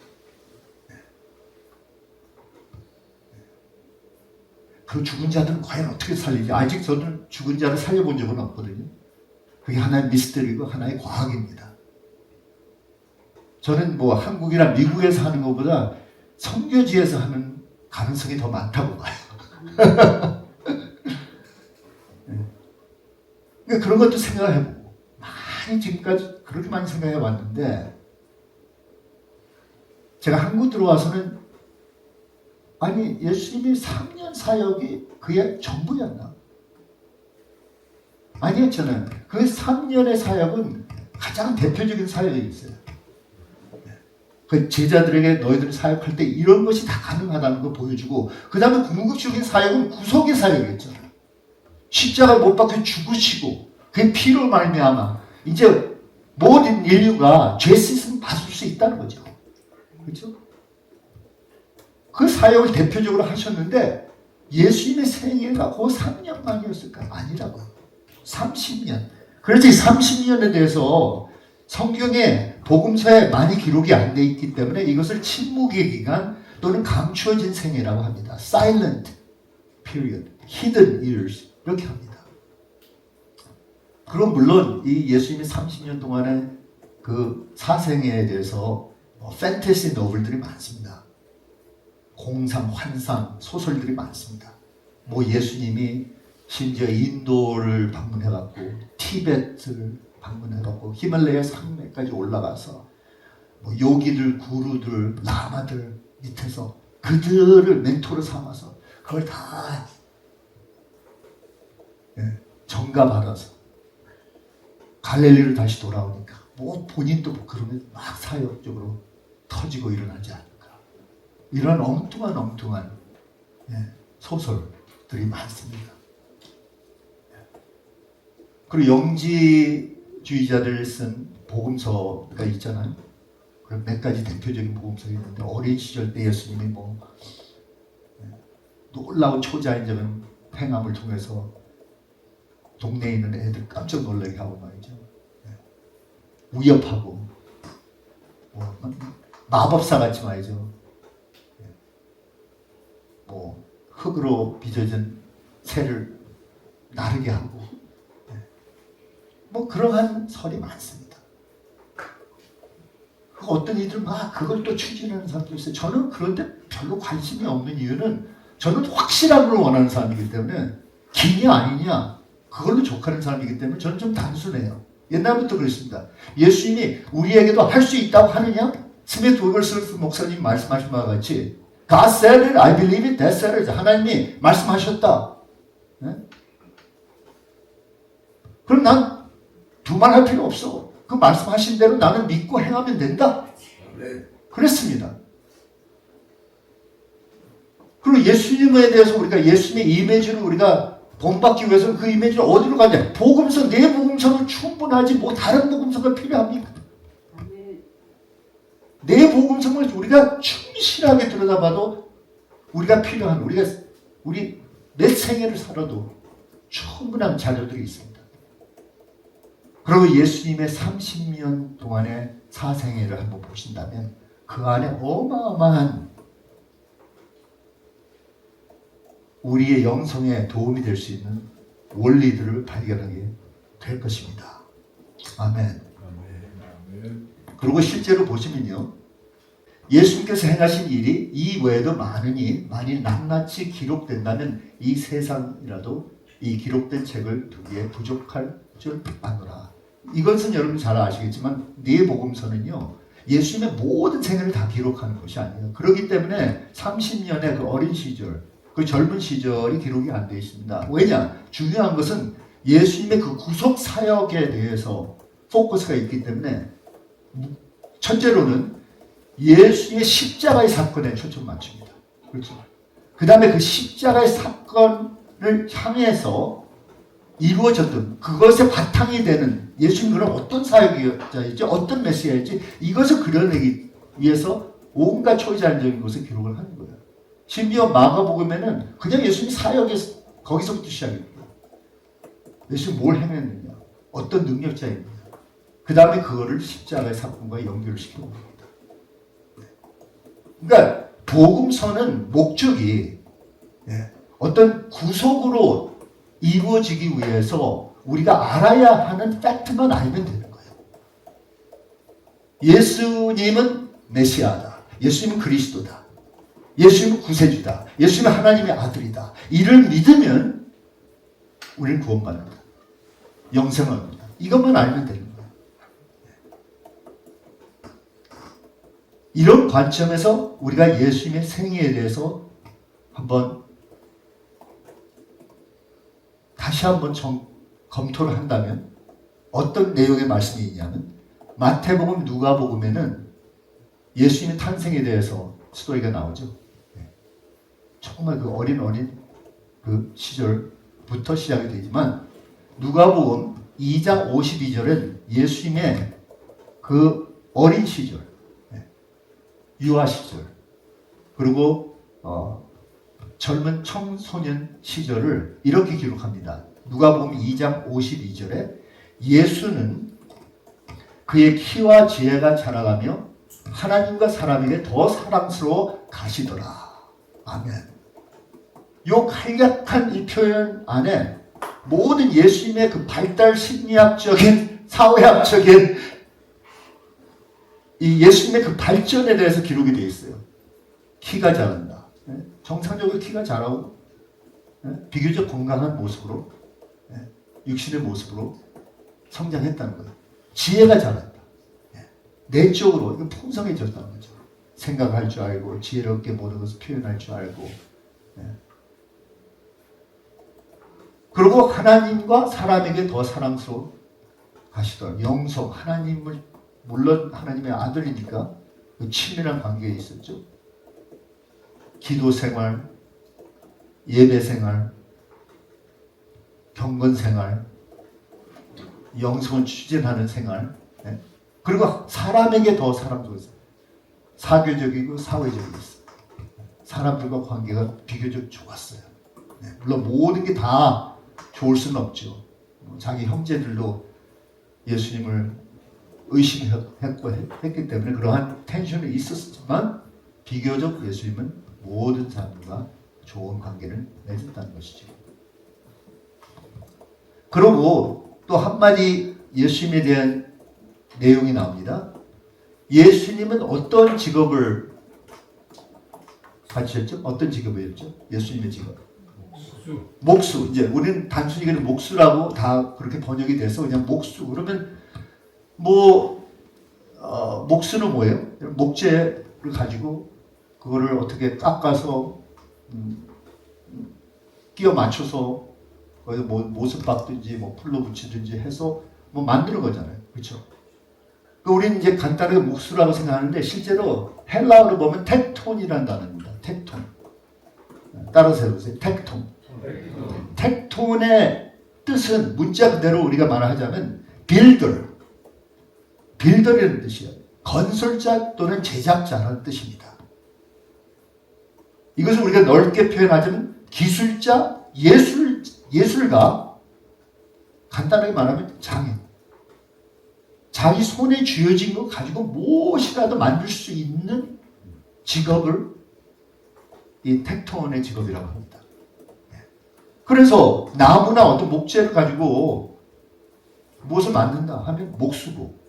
그 죽은 자들은 과연 어떻게 살리지? 아직 저는 죽은 자를 살려본 적은 없거든요. 그게 하나의 미스터리고 하나의 과학입니다. 저는 뭐 한국이나 미국에서 하는 것보다 선교지에서 하는 가능성이 더 많다고 봐요. 그러니까 그런 것도 생각을 해보고 많이 지금까지 그렇게 많이 생각해 왔는데 제가 한국 들어와서는 아니 예수님이 3년 사역이 그의 전부였나? 아니었잖아요. 그 3년의 사역은 가장 대표적인 사역이 있어요. 그 제자들에게 너희들이 사역할 때 이런 것이 다 가능하다는 걸 보여주고 그 다음에 궁극적인 사역은 구속의 사역이었잖아요. 십자가를 못 박혀 죽으시고 그 피로 말미암아 이제 모든 인류가 죄 씻음 받을 수 있다는 거죠. 그렇죠? 그 사역을 대표적으로 하셨는데 예수님의 생애가 그 3년만이었을까? 아니라고요. 30년. 그래서 이 30년에 대해서 성경에 복음서에 많이 기록이 안 돼 있기 때문에 이것을 침묵의 기간 또는 감추어진 생애라고 합니다. Silent period, hidden years 이렇게 합니다. 그럼 물론 이 예수님이 30년 동안의 그 사생애에 대해서 판타지 노블들이 많습니다. 공상, 환상, 소설들이 많습니다. 뭐 예수님이 심지어 인도를 방문해갖고 티베트를 방문해갖고 히말라야 산맥까지 올라가서 뭐 요기들, 구루들, 라마들 밑에서 그들을 멘토로 삼아서 그걸 다 정가받아서 갈릴리로 다시 돌아오니까 뭐 본인도 뭐 그러면 막 사역적으로 터지고 일어나지 않을까. 이런 엉뚱한 소설들이 많습니다. 그리고 영지주의자들 쓴 복음서가 있잖아요. 몇 가지 대표적인 복음서가 있는데 어린 시절 때 예수님이 뭐 놀라운 초자연적인 행함을 통해서 동네에 있는 애들 깜짝 놀라게 하고 말이죠. 위협하고 뭐 마법사 같이 말이죠. 뭐 흙으로 빚어진 새를 나르게 하고 뭐 그러한 설이 많습니다. 어떤 이들 막 그걸 또 추진하는 사람도 있어요. 저는 그런데 별로 관심이 없는 이유는 저는 확실한 걸 원하는 사람이기 때문에 기냐 아니냐 그걸로 족하는 사람이기 때문에 저는 좀 단순해요. 옛날부터 그랬습니다. 예수님이 우리에게도 할 수 있다고 하느냐? 스미트 위글스worth 목사님 말씀하신 바와 같이 God said it, I believe it, that said it. 하나님이 말씀하셨다. 네? 그럼 난 두말할 필요 없어. 그 말씀하신 대로 나는 믿고 행하면 된다. 그랬습니다. 그리고 예수님에 대해서 우리가 예수님의 이미지를 우리가 본받기 위해서는 그 이미지를 어디로 가냐? 복음서, 내 복음서는 충분하지 뭐 다른 복음서가 필요합니까? 내 복음서를 우리가 충실하게 들여다봐도 우리가 필요한 우리 몇 생애를 살아도 충분한 자료들이 있습니다. 그리고 예수님의 30년 동안의 사생애를 한번 보신다면 그 안에 어마어마한 우리의 영성에 도움이 될 수 있는 원리들을 발견하게 될 것입니다. 아멘. 그리고 실제로 보시면요, 예수님께서 행하신 일이 이 외에도 많으니 만일 낱낱이 기록된다면 이 세상이라도 이 기록된 책을 두기에 부족할 줄 아노라. 이것은 여러분 잘 아시겠지만 네 복음서는요, 예수님의 모든 생애를 다 기록하는 것이 아니에요. 그렇기 때문에 30년의 그 어린 시절, 그 젊은 시절이 기록이 안 되어 있습니다. 왜냐? 중요한 것은 예수님의 그 구속 사역에 대해서 포커스가 있기 때문에 첫째로는 예수님의 십자가의 사건에 초점 맞춥니다. 그렇죠? 그 다음에 그 십자가의 사건을 향해서 이루어졌던 그것의 바탕이 되는 예수님 그런 어떤 사역자일지 어떤 메시아일지 이것을 그려내기 위해서 온갖 초자연적인 것을 기록을 하는 거예요. 심지어 마가복음에는 그냥 예수님 사역에서 거기서부터 시작입니다. 예수님 뭘 행했느냐, 어떤 능력자입니다. 그 다음에 그거를 십자가의 사건과 연결을 시켜봅니다. 그러니까 복음서는 목적이 어떤 구속으로 이루어지기 위해서 우리가 알아야 하는 팩트만 알면 되는 거예요. 예수님은 메시아다. 예수님은 그리스도다. 예수님은 구세주다. 예수님은 하나님의 아들이다. 이를 믿으면 우리는 구원받는다. 영생을 얻는다. 이것만 알면 되는 거예요. 이런 관점에서 우리가 예수님의 생애에 대해서 다시 한번 검토를 한다면 어떤 내용의 말씀이 있냐면 마태복음, 누가복음에는 예수님의 탄생에 대해서 스토리가 나오죠. 정말 그 어린 그 시절부터 시작이 되지만 누가복음 2장 52절은 예수님의 그 어린 시절, 유아 시절, 그리고 젊은 청소년 시절을 이렇게 기록합니다. 누가복음 2장 52절에 예수는 그의 키와 지혜가 자라가며 하나님과 사람에게 더 사랑스러워 가시더라. 아멘. 요 간략한 이 표현 안에 모든 예수님의 그 발달 심리학적인 사회학적인 이 예수님의 그 발전에 대해서 기록이 되어 있어요. 키가 자란다. 정상적으로 키가 자라고 비교적 건강한 모습으로 육신의 모습으로 성장했다는 거예요. 지혜가 자란다. 내적으로 이거 풍성해졌다는 거죠. 생각할 줄 알고 지혜롭게 모든 것을 표현할 줄 알고 그리고 하나님과 사람에게 더 사랑스러워 가시더라. 영성, 하나님을 물론 하나님의 아들이니까 그 친밀한 관계에 있었죠. 기도 생활, 예배 생활, 경건 생활, 영성을 추진하는 생활, 그리고 사람에게 더 사랑스러웠어요. 사교적이고 사회적이었어요. 사람들과 관계가 비교적 좋았어요. 물론 모든 게 다 좋을 수는 없죠. 자기 형제들도 예수님을 의심했고 했기 때문에 그러한 텐션이 있었지만 비교적 예수님은 모든 사람들과 좋은 관계를 맺었다는 것이죠. 그리고 또 한마디 예수님에 대한 내용이 나옵니다. 예수님은 어떤 직업을 가지셨죠? 어떤 직업이었죠? 예수님의 직업. 목수. 이제 우리는 단순히 그냥 목수라고 다 그렇게 번역이 돼서 그냥 목수. 그러면 목수는 뭐예요? 목재를 가지고 그거를 어떻게 깎아서 끼워 맞춰서 거기서 못을 박든지 풀로 붙이든지 해서 만드는 거잖아요. 그렇죠? 우리는 이제 간단하게 목수라고 생각하는데 실제로 헬라어로 보면 텍톤이라는 단어입니다. 텍톤. 따라서 해보세요. 텍톤. 텍톤의 뜻은 문자 그대로 우리가 말하자면 빌더라는 뜻이에요. 건설자 또는 제작자라는 뜻입니다. 이것을 우리가 넓게 표현하자면 기술자, 예술가, 간단하게 말하면 장인. 자기 손에 쥐어진 거 가지고 무엇이라도 만들 수 있는 직업을 이 텍톤의 직업이라고 합니다. 그래서 나무나 어떤 목재를 가지고 무엇을 만든다 하면 목수고,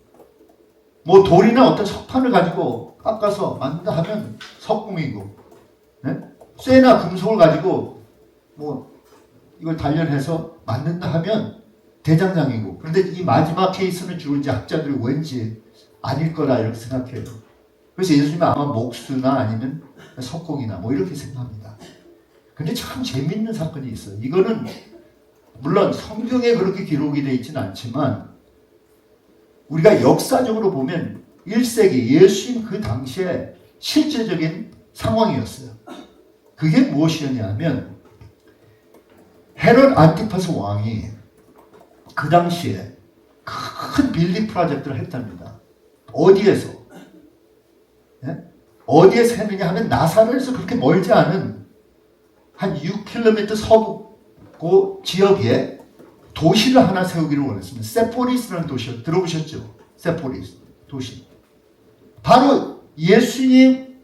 뭐 돌이나 어떤 석판을 가지고 깎아서 만든다 하면 석공이고, 쇠나 금속을 가지고 뭐 이걸 단련해서 만든다 하면 대장장이고. 그런데 이 마지막 케이스는 주로 이제 학자들이 왠지 아닐 거다 이렇게 생각해요. 그래서 예수님은 아마 목수나 아니면 석공이나 뭐 이렇게 생각합니다. 근데 참 재밌는 사건이 있어요. 이거는 물론 성경에 그렇게 기록이 되어 있지는 않지만 우리가 역사적으로 보면 1세기 예수님 그 당시에 실제적인 상황이었어요. 그게 무엇이었냐면 헤롯 안티파스 왕이 그 당시에 큰 빌딩 프로젝트를 했답니다. 어디에서? 어디에서 했느냐 하면 나사렛에서 그렇게 멀지 않은 한 6km 서부 그 지역에 도시를 하나 세우기를 원했습니다. 세포리스라는 도시 들어보셨죠? 세포리스 도시. 바로 예수님이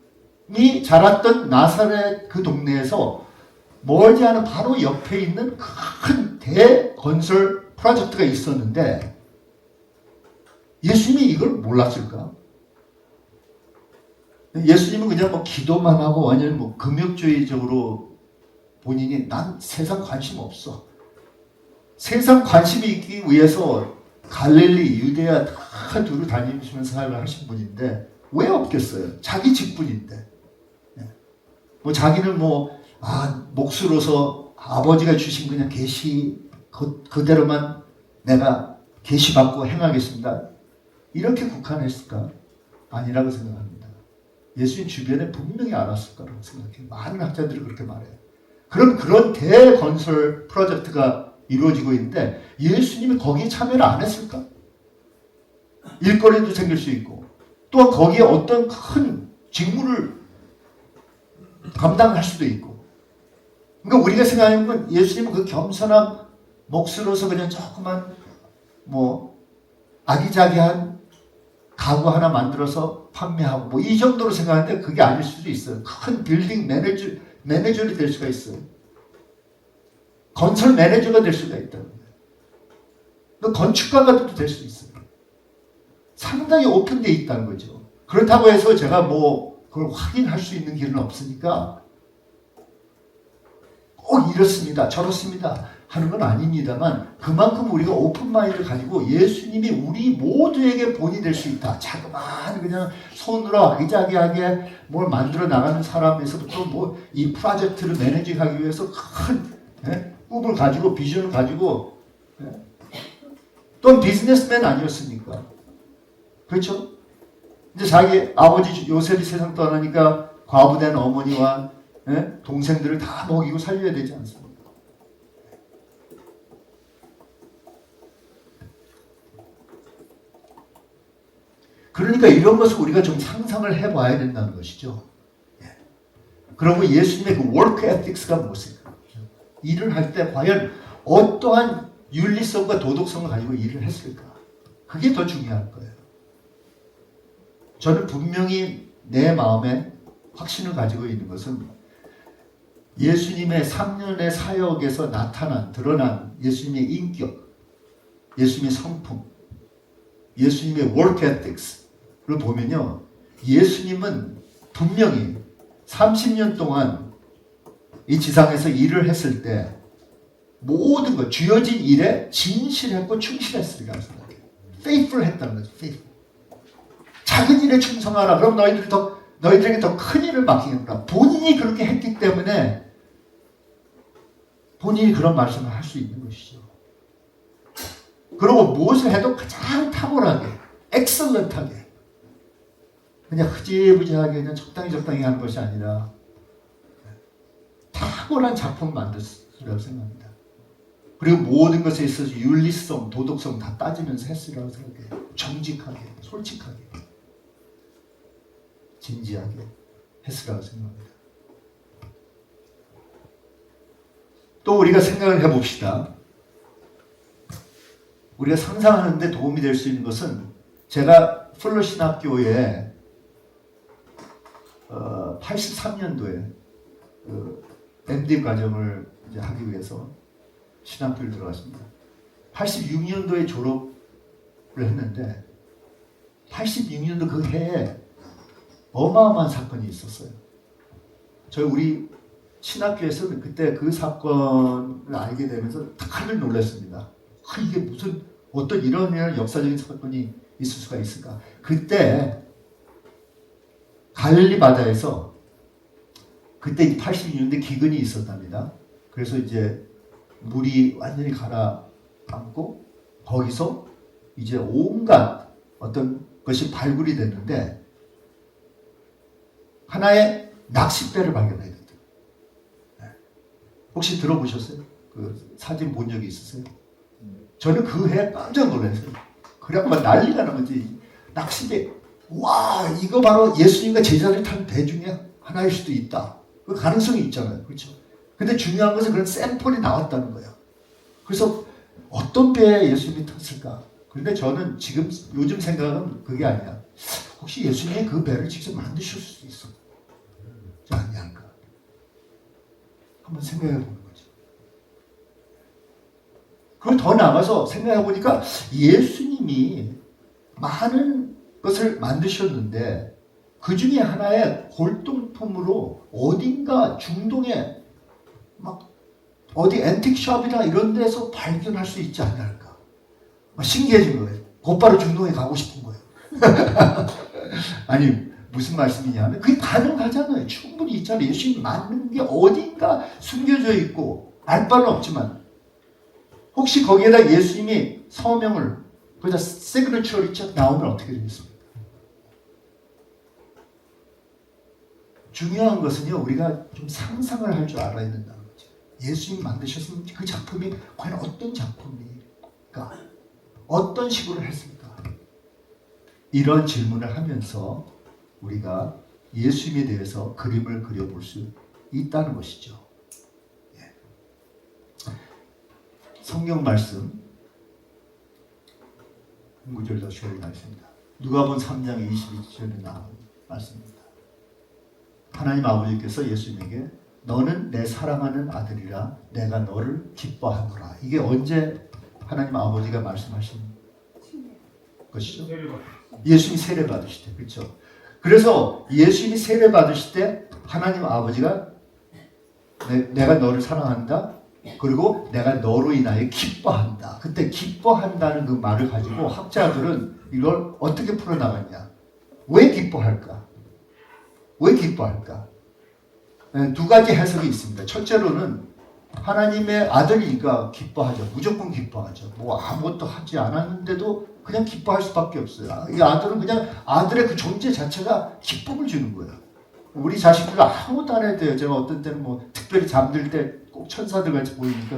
자랐던 나사렛 그 동네에서 멀지 않은 바로 옆에 있는 큰 대건설 프로젝트가 있었는데 예수님이 이걸 몰랐을까? 예수님은 그냥 뭐 기도만 하고 완전히 뭐 금욕주의적으로 본인이 난 세상 관심 없어. 세상 관심이 있기 위해서 갈릴리, 유대야 다 두루 다니시면서 삶을 하신 분인데 왜 없겠어요? 자기 직분인데. 뭐 자기는 목수로서 아버지가 주신 그냥 계시 그대로만 내가 계시받고 행하겠습니다. 이렇게 국한했을까? 아니라고 생각합니다. 예수님 주변에 분명히 알았을 거라고 생각해요. 많은 학자들이 그렇게 말해요. 그럼 그런 대건설 프로젝트가 이루어지고 있는데 예수님이 거기에 참여를 안 했을까? 일거리도 생길 수 있고 또한 거기에 어떤 큰 직무를 감당할 수도 있고. 그러니까 우리가 생각하는 건 예수님은 그 겸손한 목수로서 그냥 조그만 아기자기한 가구 하나 만들어서 판매하고 뭐 이 정도로 생각하는데 그게 아닐 수도 있어요. 큰 빌딩 매니저이 될 수가 있어요. 건설 매니저가 될 수가 있다고. 또 건축가가 될 수 있어요. 상당히 오픈되어 있다는 거죠. 그렇다고 해서 제가 그걸 확인할 수 있는 길은 없으니까 꼭 이렇습니다, 저렇습니다 하는 건 아닙니다만 그만큼 우리가 오픈마인드를 가지고 예수님이 우리 모두에게 본이 될 수 있다. 자그마한 그냥 손으로 아기자기하게 뭘 만들어 나가는 사람에서부터 이 프로젝트를 매니징하기 위해서 큰 꿈을 가지고 비전을 가지고 또 비즈니스맨 아니었습니까? 그렇죠? 이제 자기 아버지 요셉이 세상 떠나니까 과부된 어머니와 동생들을 다 먹이고 살려야 되지 않습니까? 그러니까 이런 것을 우리가 좀 상상을 해봐야 된다는 것이죠. 그러고 예수님의 그 work ethics가 무엇일까? 일을 할 때 과연 어떠한 윤리성과 도덕성을 가지고 일을 했을까? 그게 더 중요한 거예요. 저는 분명히 내 마음에 확신을 가지고 있는 것은 예수님의 3년의 사역에서 드러난 예수님의 인격, 예수님의 성품, 예수님의 work ethics를 보면요. 예수님은 분명히 30년 동안 이 지상에서 일을 했을 때 모든 것, 주어진 일에 진실했고 충실했으리라고 생각해요. faithful 했다는 거죠. faithful. 작은 일에 충성하라. 그럼 너희들에게 더 큰 일을 맡기겠다. 본인이 그렇게 했기 때문에 본인이 그런 말씀을 할 수 있는 것이죠. 그리고 무엇을 해도 가장 탁월하게, 엑셀런트하게, 그냥 흐지부지하게 그냥 적당히 하는 것이 아니라 탁월한 작품을 만들 수 그라고 생각합니다. 그리고 모든 것에 있어서 윤리성, 도덕성 다 따지면서 했으라고 생각해요. 정직하게, 솔직하게, 진지하게 했으라고 생각합니다. 또 우리가 생각을 해봅시다. 우리가 상상하는데 도움이 될 수 있는 것은 제가 플러 신학교에 83년도에 그 MD 과정을 이제 하기 위해서 신학교를 들어갔습니다. 86년도에 졸업을 했는데 86년도 그 해에 어마어마한 사건이 있었어요. 우리 신학교에서는 그때 그 사건을 알게 되면서 다들 놀랐습니다. 이게 무슨 어떤 이런 역사적인 사건이 있을 수가 있을까? 그때 갈릴리 바다에서 그때 86년대 기근이 있었답니다. 그래서 이제 물이 완전히 가라앉고 거기서 이제 온갖 어떤 것이 발굴이 됐는데 하나의 낚싯배를 발견해야 된다. 혹시 들어보셨어요? 그 사진 본 적이 있으세요? 저는 그 해에 깜짝 놀랐어요. 그래갖고 막 난리가 난 거지. 낚싯배. 와, 이거 바로 예수님과 제자를 탄 배 중에 하나일 수도 있다. 그 가능성이 있잖아요. 그렇죠? 근데 중요한 것은 그런 샘플이 나왔다는 거예요. 그래서 어떤 배에 예수님이 탔을까? 그런데 저는 지금 요즘 생각은 그게 아니야. 혹시 예수님이 그 배를 직접 만드셨을 수도 있어. 아니할까? 한번 생각해 보는 거죠. 그걸 더 나가서 생각해 보니까 예수님이 많은 것을 만드셨는데 그 중에 하나의 골동품으로 어딘가 중동에 막 어디 앤틱샵이나 이런 데서 발견할 수 있지 않을까? 막 신기해진 거예요. 곧바로 중동에 가고 싶은 거예요. 아니 무슨 말씀이냐면 그게 가능하잖아요. 충분히 있잖아요. 예수님이 만든 게 어딘가 숨겨져 있고 알 바는 없지만 혹시 거기에다 예수님이 서명을 거기다 시그니처를 쫙 나오면 어떻게 되겠습니까? 중요한 것은요, 우리가 좀 상상을 할 줄 알아야 된다는 거죠. 예수님 만드셨으면 그 작품이 과연 어떤 작품일까? 어떤 식으로 했을까? 이런 질문을 하면서 우리가 예수님에 대해서 그림을 그려볼 수 있다는 것이죠. 예. 성경 말씀 한 구절 더 읽어드리겠습니다. 누가복음 3장 22절에 나온 말씀입니다. 하나님 아버지께서 예수님에게 너는 내 사랑하는 아들이라 내가 너를 기뻐하노라. 이게 언제 하나님 아버지가 말씀하신 것이죠? 예수님이 세례 받으실 때, 그렇죠? 그래서 예수님이 세례 받으실 때 하나님 아버지가 내가 너를 사랑한다. 그리고 내가 너로 인하여 기뻐한다. 그때 기뻐한다는 그 말을 가지고 학자들은 이걸 어떻게 풀어나갔냐? 왜 기뻐할까? 왜 기뻐할까? 두 가지 해석이 있습니다. 첫째로는 하나님의 아들이니까 기뻐하죠. 무조건 기뻐하죠. 뭐 아무것도 하지 않았는데도 그냥 기뻐할 수밖에 없어요. 이 아들은 그냥 아들의 그 존재 자체가 기쁨을 주는 거예요. 우리 자식들 아무것도 안 해도 돼요. 제가 어떤 때는 뭐 특별히 잠들 때 꼭 천사들 같이 보이니까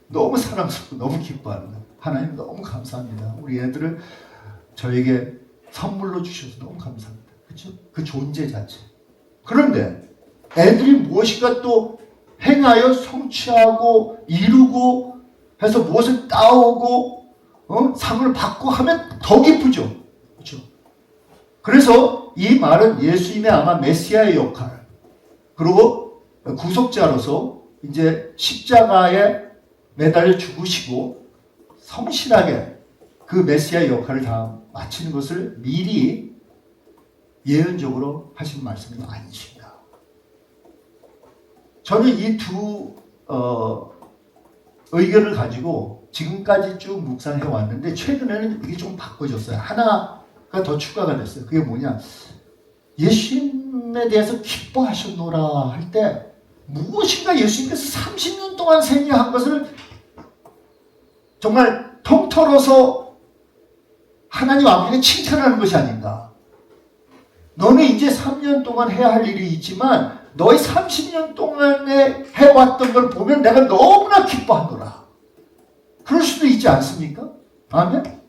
너무 사랑스럽고 너무 기뻐하는 거예요. 하나님 너무 감사합니다. 우리 애들을 저에게 선물로 주셔서 너무 감사합니다. 그렇죠? 그 존재 자체. 그런데 애들이 무엇인가 또 행하여 성취하고 이루고 해서 무엇을 따오고 상을 받고 하면 더 기쁘죠. 그렇죠? 그래서 이 말은 예수님의 아마 메시아의 역할 그리고 구속자로서 이제 십자가에 매달려 죽으시고 성실하게 그 메시아의 역할을 다 마치는 것을 미리 예언적으로 하신 말씀이 아니십니다. 저는 이 두 의견을 가지고 지금까지 쭉 묵상해 왔는데 최근에는 이게 좀 바꿔졌어요. 하나가 더 추가가 됐어요. 그게 뭐냐? 예수님에 대해서 기뻐하셨노라 할 때 무엇인가 예수님께서 30년 동안 생애한 것을 정말 통틀어서 하나님 아버지가 칭찬하는 것이 아닌가. 너는 이제 3년 동안 해야 할 일이 있지만 너희 30년 동안에 해왔던 걸 보면 내가 너무나 기뻐하노라. 그럴 수도 있지 않습니까? 아멘?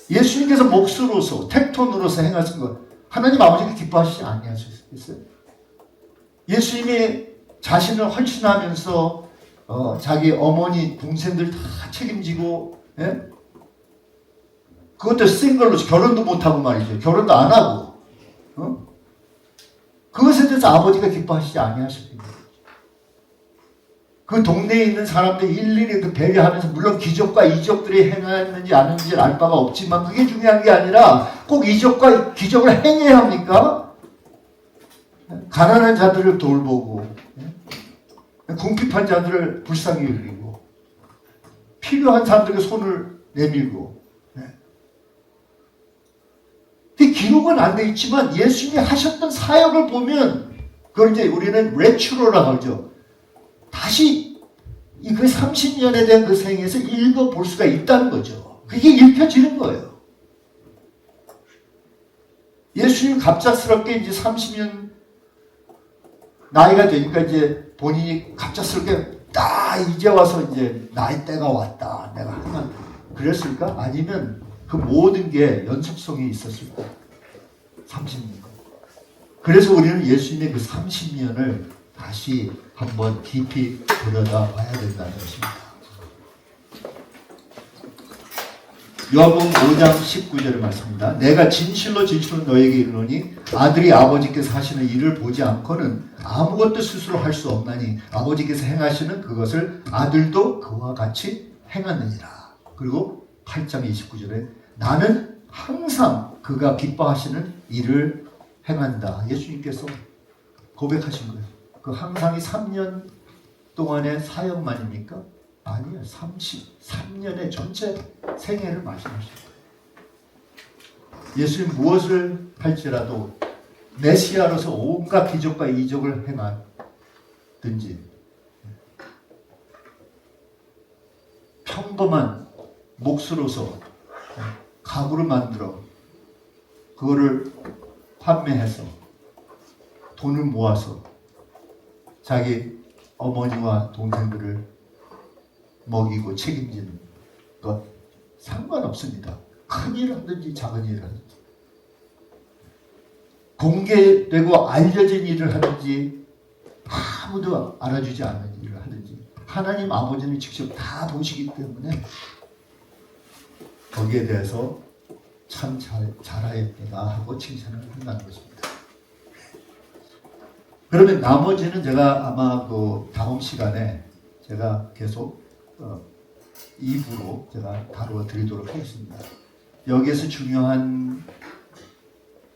예수님께서 몫으로서 택톤으로서 행하신 것 하나님 아버지가 기뻐하시지 아니하셨어요? 예수님이 자신을 헌신하면서 자기 어머니 동생들 다 책임지고, 예? 그것도 싱글로 결혼도 못하고 말이죠. 결혼도 안 하고, 그것에 대해서 아버지가 기뻐하시지 아니하십니다. 그 동네에 있는 사람들 일일이 그 배려하면서, 물론 기적과 이적들이 행했는지 안 했는지 알 바가 없지만 그게 중요한 게 아니라 꼭 이적과 기적을 행해야 합니까? 가난한 자들을 돌보고, 궁핍한 자들을 불쌍히 여기고, 필요한 사람들에게 손을 내밀고. 기록은 안 돼 있지만 예수님이 하셨던 사역을 보면 그걸 이제 우리는 레츄로라고 하죠. 다시 그 30년에 대한 그 생에서 읽어볼 수가 있다는 거죠. 그게 읽혀지는 거예요. 예수님 갑작스럽게 이제 30년 나이가 되니까 이제 본인이 갑작스럽게 이제 와서 이제 나이 때가 왔다. 내가 하나 그랬을까? 아니면 그 모든 게 연속성이 있었을까? 30년. 그래서 우리는 예수님의 그 30년을 다시 한번 깊이 들여다봐야 된다는 것입니다. 요한복음 5장 19절의 말씀입니다. 내가 진실로 너에게 이르노니 아들이 아버지께서 하시는 일을 보지 않고는 아무것도 스스로 할 수 없나니 아버지께서 행하시는 그것을 아들도 그와 같이 행하느니라. 그리고 8장 29절에 나는 항상 그가 기뻐하시는 일을 행한다. 예수님께서 고백하신 거예요. 그 항상이 3년 동안의 사역만입니까? 아니요. 33년의 전체 생애를 말씀하십니다. 예수님 무엇을 할지라도 메시아로서 온갖 기적과 이적을 행하든지 평범한 몫으로서 가구를 만들어 그거를 판매해서 돈을 모아서 자기 어머니와 동생들을 먹이고 책임지는 것 상관없습니다. 큰 일을 하든지 작은 일을 하든지 공개되고 알려진 일을 하든지 아무도 알아주지 않는 일을 하든지 하나님 아버지는 직접 다 보시기 때문에 거기에 대해서 참 잘하였구나 하고 칭찬을 한다는 것입니다. 그러면 나머지는 제가 아마 그 다음 시간에 제가 계속 2부로 제가 다루어 드리도록 하겠습니다. 여기에서 중요한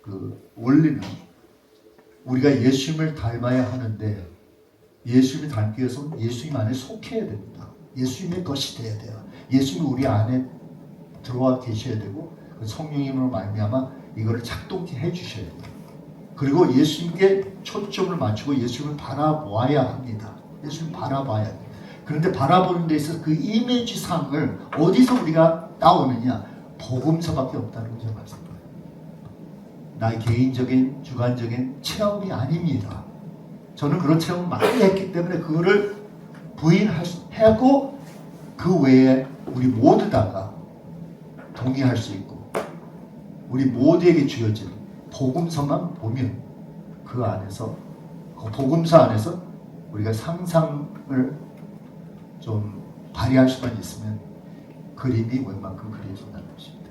그 원리는 우리가 예수님을 닮아야 하는데 예수님을 닮기 위해서 예수님 안에 속해야 됩니다. 예수님의 것이 돼야 돼요. 예수님이 우리 안에 들어와 계셔야 되고 성령님으로 말미암아 이거를 작동케 해주셔야 돼요. 그리고 예수님께 초점을 맞추고 예수님을 바라봐야 합니다. 예수님을 바라봐야 돼요. 그런데 바라보는 데 있어서 그 이미지상을 어디서 우리가 따오느냐? 복음서밖에 없다는 걸 말씀드려요. 나의 개인적인 주관적인 체험이 아닙니다. 저는 그런 체험을 많이 했기 때문에 그거를 부인하고 그 외에 우리 모두 다가 동의할 수 있고 우리 모두에게 주어진 복음서만 보면 그 안에서 그 복음서 안에서 우리가 상상을 좀 발휘할 수만 있으면 그림이 웬만큼 그려진다는 것입니다.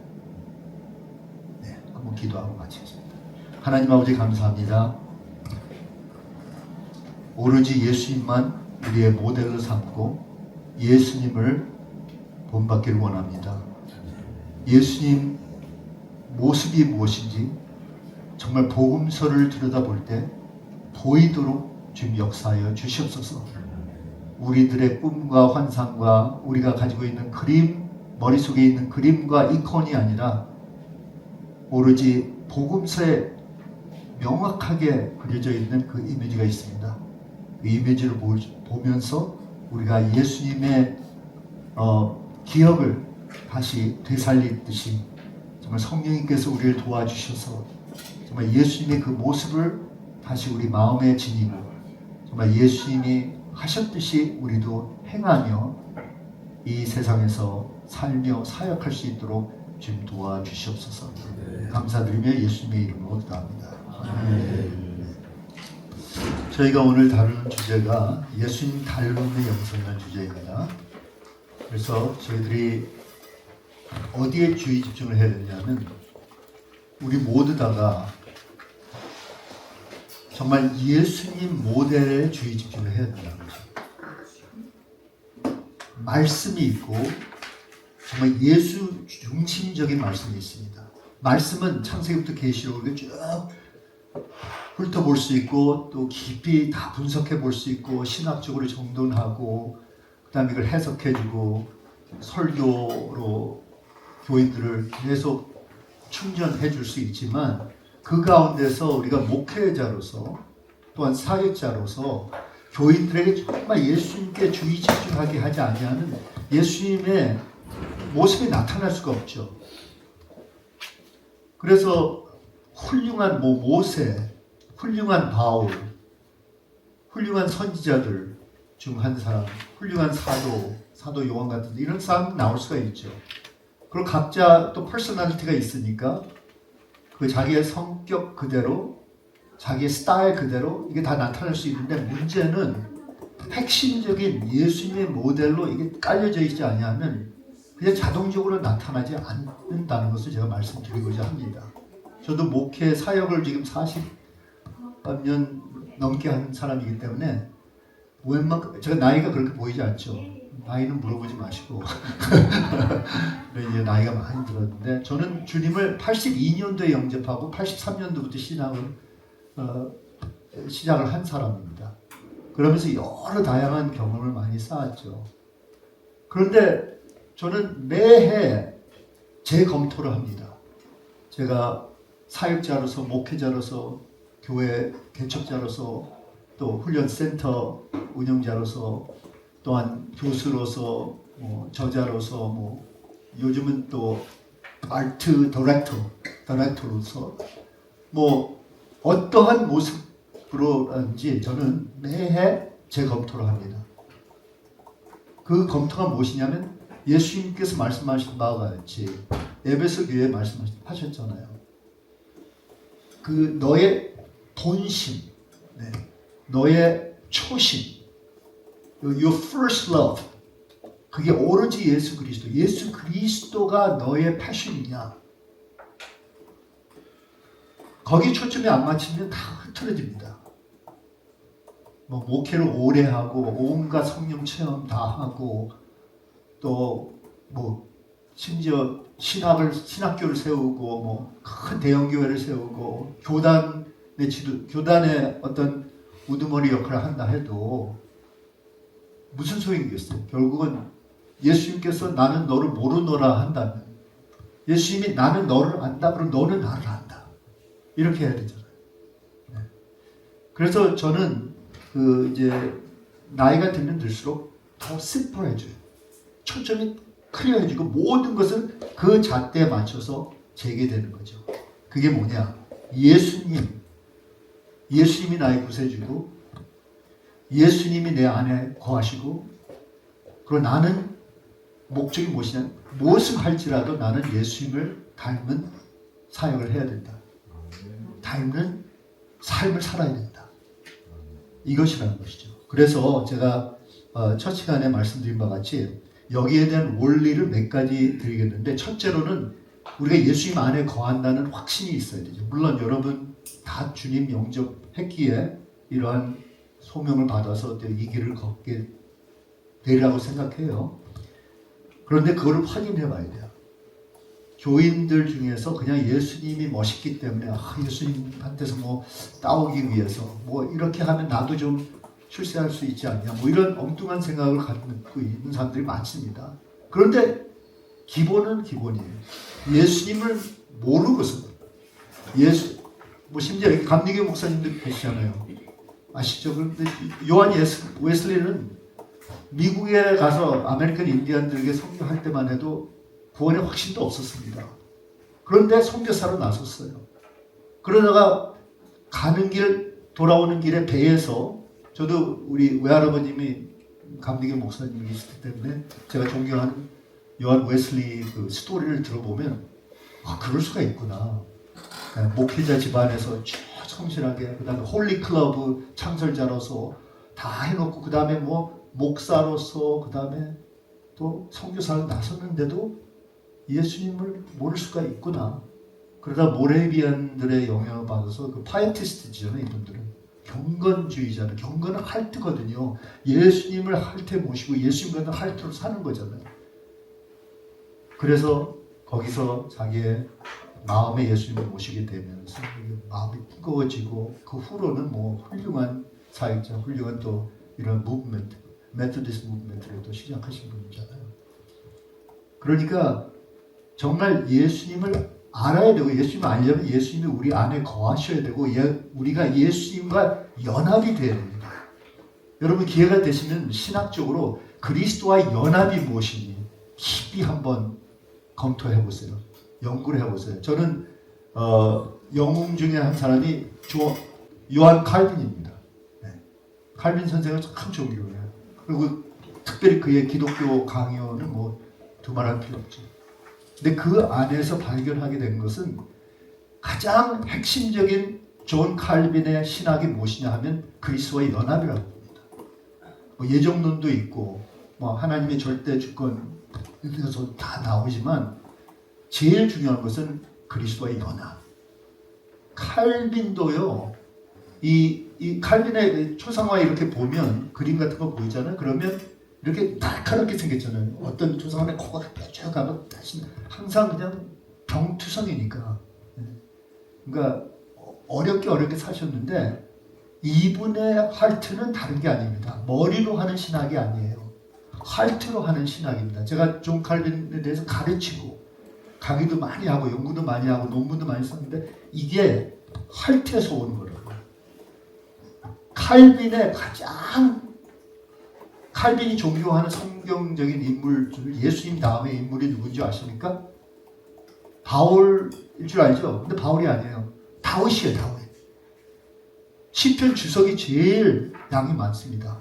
네, 한번 기도하고 마치겠습니다. 하나님 아버지 감사합니다. 오로지 예수님만 우리의 모델로 삼고 예수님을 본받기를 원합니다. 예수님 모습이 무엇인지 정말 복음서를 들여다볼 때 보이도록 좀 역사하여 주시옵소서. 우리들의 꿈과 환상과 우리가 가지고 있는 그림, 머릿속에 있는 그림과 이콘이 아니라 오로지 복음서에 명확하게 그려져 있는 그 이미지가 있습니다. 그 이미지를 보면서 우리가 예수님의 기억을 다시 되살리듯이 정말 성령님께서 우리를 도와주셔서 정말 예수님의 그 모습을 다시 다시 우리 마음에 지니고 정말 예수님이 하셨듯이 우리도 행하며 이 세상에서 살며 사역할 수 있도록 주님 도와주시옵소서. 감사드리며 예수님의 이름으로 기도합니다. 저희가 오늘 다루는 주제가 예수님 닮음의 영성이라는 주제입니다. 그래서 저희들이 어디에 주의 집중을 해야 되냐면 우리 모두 다가 정말 예수님 모델에 주의 집중을 해야 된다는 거죠. 말씀이 있고 정말 예수 중심적인 말씀이 있습니다. 말씀은 창세기부터 계시록을 쭉 훑어볼 수 있고 또 깊이 다 분석해 볼 수 있고 신학적으로 정돈하고 그 다음에 이걸 해석해주고 설교로 교인들을 계속 충전해 줄 수 있지만 그 가운데서 우리가 목회자로서 또한 사역자로서 교인들에게 정말 예수님께 주의 집중하게 하지 아니하는 예수님의 모습이 나타날 수가 없죠. 그래서 훌륭한 모세, 훌륭한 바울, 훌륭한 선지자들 중 한 사람, 훌륭한 사도 요한 같은 이런 사람 나올 수가 있죠. 그리고 각자 또 퍼스널리티가 있으니까 그 자기의 성격 그대로 자기의 스타일 그대로 이게 다 나타날 수 있는데 문제는 핵심적인 예수님의 모델로 이게 깔려져 있지 않으면 그냥 자동적으로 나타나지 않는다는 것을 제가 말씀드리고자 합니다. 저도 목회 사역을 지금 40년 넘게 한 사람이기 때문에 웬만큼 제가 나이가 그렇게 보이지 않죠. 나이는 물어보지 마시고 이제 나이가 많이 들었는데 저는 주님을 82년도에 영접하고 83년도부터 신앙을 시작을 한 사람입니다. 그러면서 여러 다양한 경험을 많이 쌓았죠. 그런데 저는 매해 재검토를 합니다. 제가 사역자로서 목회자로서 교회 개척자로서 또 훈련센터 운영자로서 또한 교수로서 저자로서 요즘은 또 아트 디렉터로서 어떠한 모습으로든지 저는 매해 재검토를 합니다. 그 검토가 무엇이냐면 예수님께서 말씀하신 바와 같이 에베소 교회에 말씀하셨잖아요. 그 너의 본심, 너의 초심, your first love, 그게 오로지 예수 그리스도가 너의 패션이냐? 거기 초점이 안 맞추면 다 흐트러집니다. 목회를 오래 하고 온갖 성령 체험 다 하고 또 심지어 신학교를 세우고 큰 대형 교회를 세우고 교단의 어떤 우두머리 역할을 한다 해도 무슨 소용이겠어요? 결국은 예수님께서 나는 너를 모르노라 한다면 예수님이 나는 너를 안다 그러면 너는 나를 안다 이렇게 해야 되잖아요. 그래서 저는 이제 나이가 들면 들수록 더 심플해져요. 초점이 클리어해지고 모든 것은 그 잣대에 맞춰서 재개되는 거죠. 그게 뭐냐? 예수님이 나의 구세주고 예수님이 내 안에 거하시고 그리고 나는 목적이 무엇이냐? 무엇을 할지라도 나는 예수님을 닮은 사역을 해야 된다. 닮는 삶을 살아야 된다. 이것이라는 것이죠. 그래서 제가 첫 시간에 말씀드린 바와 같이 여기에 대한 원리를 몇 가지 드리겠는데 첫째로는 우리가 예수님 안에 거한다는 확신이 있어야 되죠. 물론 여러분 다 주님 영접했기에 이러한 소명을 받아서 이 길을 걷게 되리라고 생각해요. 그런데 그걸 확인해 봐야 돼요. 교인들 중에서 그냥 예수님이 멋있기 때문에 예수님한테서 따오기 위해서 이렇게 하면 나도 좀 출세할 수 있지 않냐 이런 엉뚱한 생각을 갖고 있는 사람들이 많습니다. 그런데 기본은 기본이에요. 예수님을 모르고서 심지어 감리교 목사님들 계시잖아요. 아시죠? 그런데 요한 웨슬리는 미국에 가서 아메리칸 인디언들에게 선교할 때만 해도 구원의 확신도 없었습니다. 그런데 선교사로 나섰어요. 그러다가 가는 길 돌아오는 길에 배에서 저도 우리 외할아버님이 감리교 목사님이시기 때문에 제가 존경하는 요한 웨슬리 그 스토리를 들어보면 그럴 수가 있구나. 목회자 집안에서 쭉 성실하게 그 다음에 홀리 클럽 창설자로서 다 해놓고 그 다음에 뭐 목사로서 그 다음에 또 선교사로 나섰는데도 예수님을 모를 수가 있구나. 그러다 모레비안들의 영향을 받아서 그 파이어티스트잖아요. 이분들은 경건주의자는 경건은 할트거든요. 예수님을 할트에 모시고 예수님과는 할트로 사는 거잖아요. 그래서 거기서 자기의 마음에 예수님을 모시게 되면서 마음이 뜨거워지고 그 후로는 뭐 훌륭한 사역자, 훌륭한 또 이런 무브먼트, 메토디스트 무브먼트를 또 시작하신 분이잖아요. 그러니까 정말 예수님을 알아야 되고 예수님을 알려면 예수님이 우리 안에 거하셔야 되고 우리가 예수님과 연합이 돼야 됩니다. 여러분 기회가 되시면 신학적으로 그리스도와의 연합이 무엇인지 깊이 한번 검토해 보세요. 연구를 해보세요. 저는 영웅 중에 한 사람이 요한 칼빈입니다. 네. 칼빈 선생을 참 존경해요. 그리고 특별히 그의 기독교 강요는 뭐 두말할 필요 없죠. 근데 그 안에서 발견하게 된 것은 가장 핵심적인 존 칼빈의 신학이 무엇이냐 하면 그리스도와의 연합이라고 합니다. 뭐 예정론도 있고 뭐 하나님의 절대 주권에 대해서 다 나오지만 제일 중요한 것은 그리스도와의 연합. 칼빈도요. 이 칼빈의 초상화 이렇게 보면 그림 같은 거 보이잖아요. 그러면 이렇게 날카롭게 생겼잖아요. 어떤 초상화는 코가 뾰족하고 다시 항상 그냥 병투성이니까. 그러니까 어렵게 사셨는데 이분의 할트는 다른 게 아닙니다. 머리로 하는 신학이 아니에요. 할트로 하는 신학입니다. 제가 존 칼빈에 대해서 가르치고 강의도 많이 하고 연구도 많이 하고 논문도 많이 썼는데 이게 할트에서 오는 거라고요. 칼빈이 존경하는 성경적인 인물 중 예수님 다음에 인물이 누군지 아십니까? 바울일 줄 알죠? 근데 바울이 아니에요. 다윗이에요. 다윗. 시편 주석이 제일 양이 많습니다.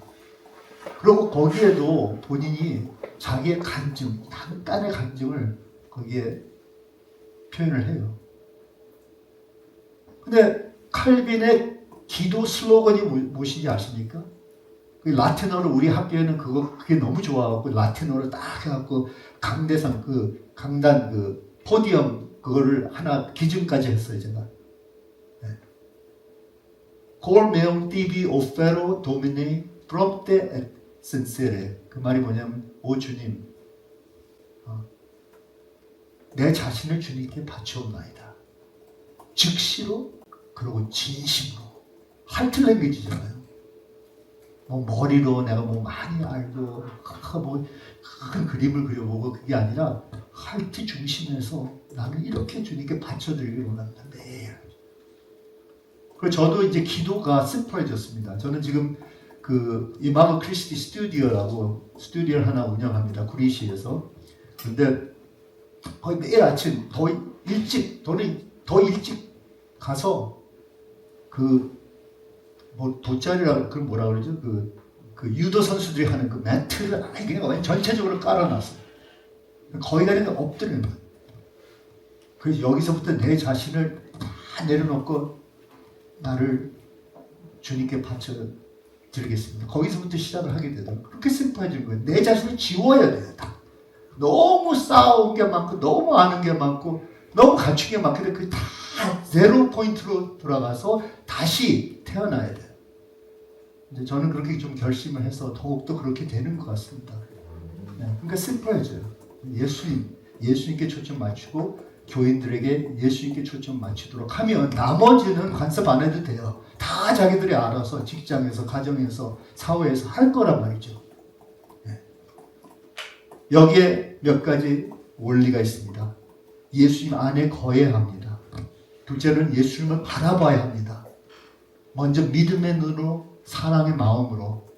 그리고 거기에도 본인이 자기의 간증, 약간의 간증을 거기에 표현을 해요. 근데 칼빈의 기도 슬로건이 무엇인지 아십니까? 그 라틴어로 우리 학교에는 그게 너무 좋아갖고 라틴어로 딱 해갖고 강대상 강단 포디엄 그거를 하나 기증까지 했어요 제가. 네. Col meum tibi offero Domini prompte et sincere. 그 말이 뭐냐면 오 주님 내 자신을 주님께 바치옵나이다. 즉시로 그리고 진심으로. 할트 랭귀지잖아요. 뭐 머리로 내가 뭐 많이 알고 뭐 큰 그림을 그려보고 그게 아니라 할트 중심에서 나는 이렇게 주님께 바쳐드리길 원한다. 매일. 그리고 저도 이제 기도가 심플해졌습니다. 저는 지금 그 이마누 크리스티 스튜디오라고 스튜디오를 하나 운영합니다. 구리시에서. 근데 거의 매일 아침 더 일찍 가서 뭐 돗자리라고 그걸 뭐라 그러죠? 그 유도 선수들이 하는 그 매트를 그냥 전체적으로 깔아놨어요. 거기 가니까 엎드리는 거예요. 그래서 여기서부터 내 자신을 다 내려놓고 나를 주님께 바쳐 드리겠습니다. 거기서부터 시작을 하게 되더라고요. 그렇게 심플해진 거예요. 내 자신을 지워야 돼요. 다. 너무 쌓아온 게 많고 너무 아는 게 많고 너무 갖춘 게 많은데 그게 다 제로 포인트로 돌아가서 다시 태어나야 돼요. 이제 저는 그렇게 좀 결심을 해서 더욱더 그렇게 되는 것 같습니다. 네, 그러니까 심플해져요. 예수님께 초점 맞추고 교인들에게 예수님께 초점 맞추도록 하면 나머지는 간섭 안 해도 돼요. 다 자기들이 알아서 직장에서 가정에서 사회에서 할 거란 말이죠. 네. 여기에 몇 가지 원리가 있습니다. 예수님 안에 거해야 합니다. 둘째는 예수님을 바라봐야 합니다. 먼저 믿음의 눈으로 사랑의 마음으로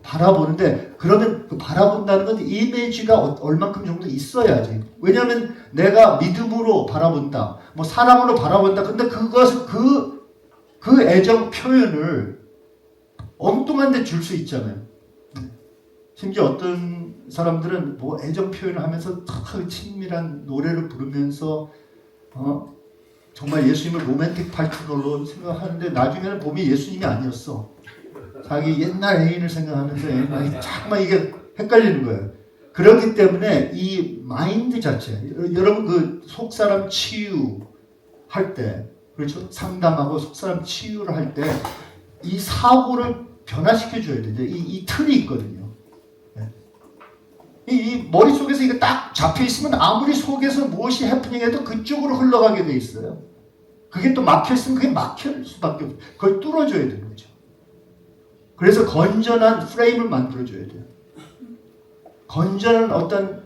바라보는데 그러면 그 바라본다는 건 이미지가 얼만큼 정도 있어야지. 왜냐하면 내가 믿음으로 바라본다, 뭐 사랑으로 바라본다. 근데 그것은 그 애정 표현을 엉뚱한 데 줄 수 있잖아요. 심지어 어떤 사람들은 뭐 애정 표현을 하면서 참 친밀한 노래를 부르면서 정말 예수님을 로맨틱 파트너로 생각하는데 나중에는 보면 예수님이 아니었어. 자기 옛날 애인을 생각하면서 정말 이게 헷갈리는 거예요. 그렇기 때문에 이 마인드 자체, 여러분 그 속사람 치유할 때, 그렇죠? 상담하고 속사람 치유를 할 때 이 사고를 변화시켜 줘야 되죠. 이 틀이 있거든요. 이 머릿속에서 이거 딱 잡혀 있으면 아무리 속에서 무엇이 해프닝해도 그쪽으로 흘러가게 돼 있어요. 그게 또 막혀 있으면 그게 막힐 수밖에 없어요. 그걸 뚫어줘야 되는 거죠. 그래서 건전한 프레임을 만들어줘야 돼요. 건전한 어떤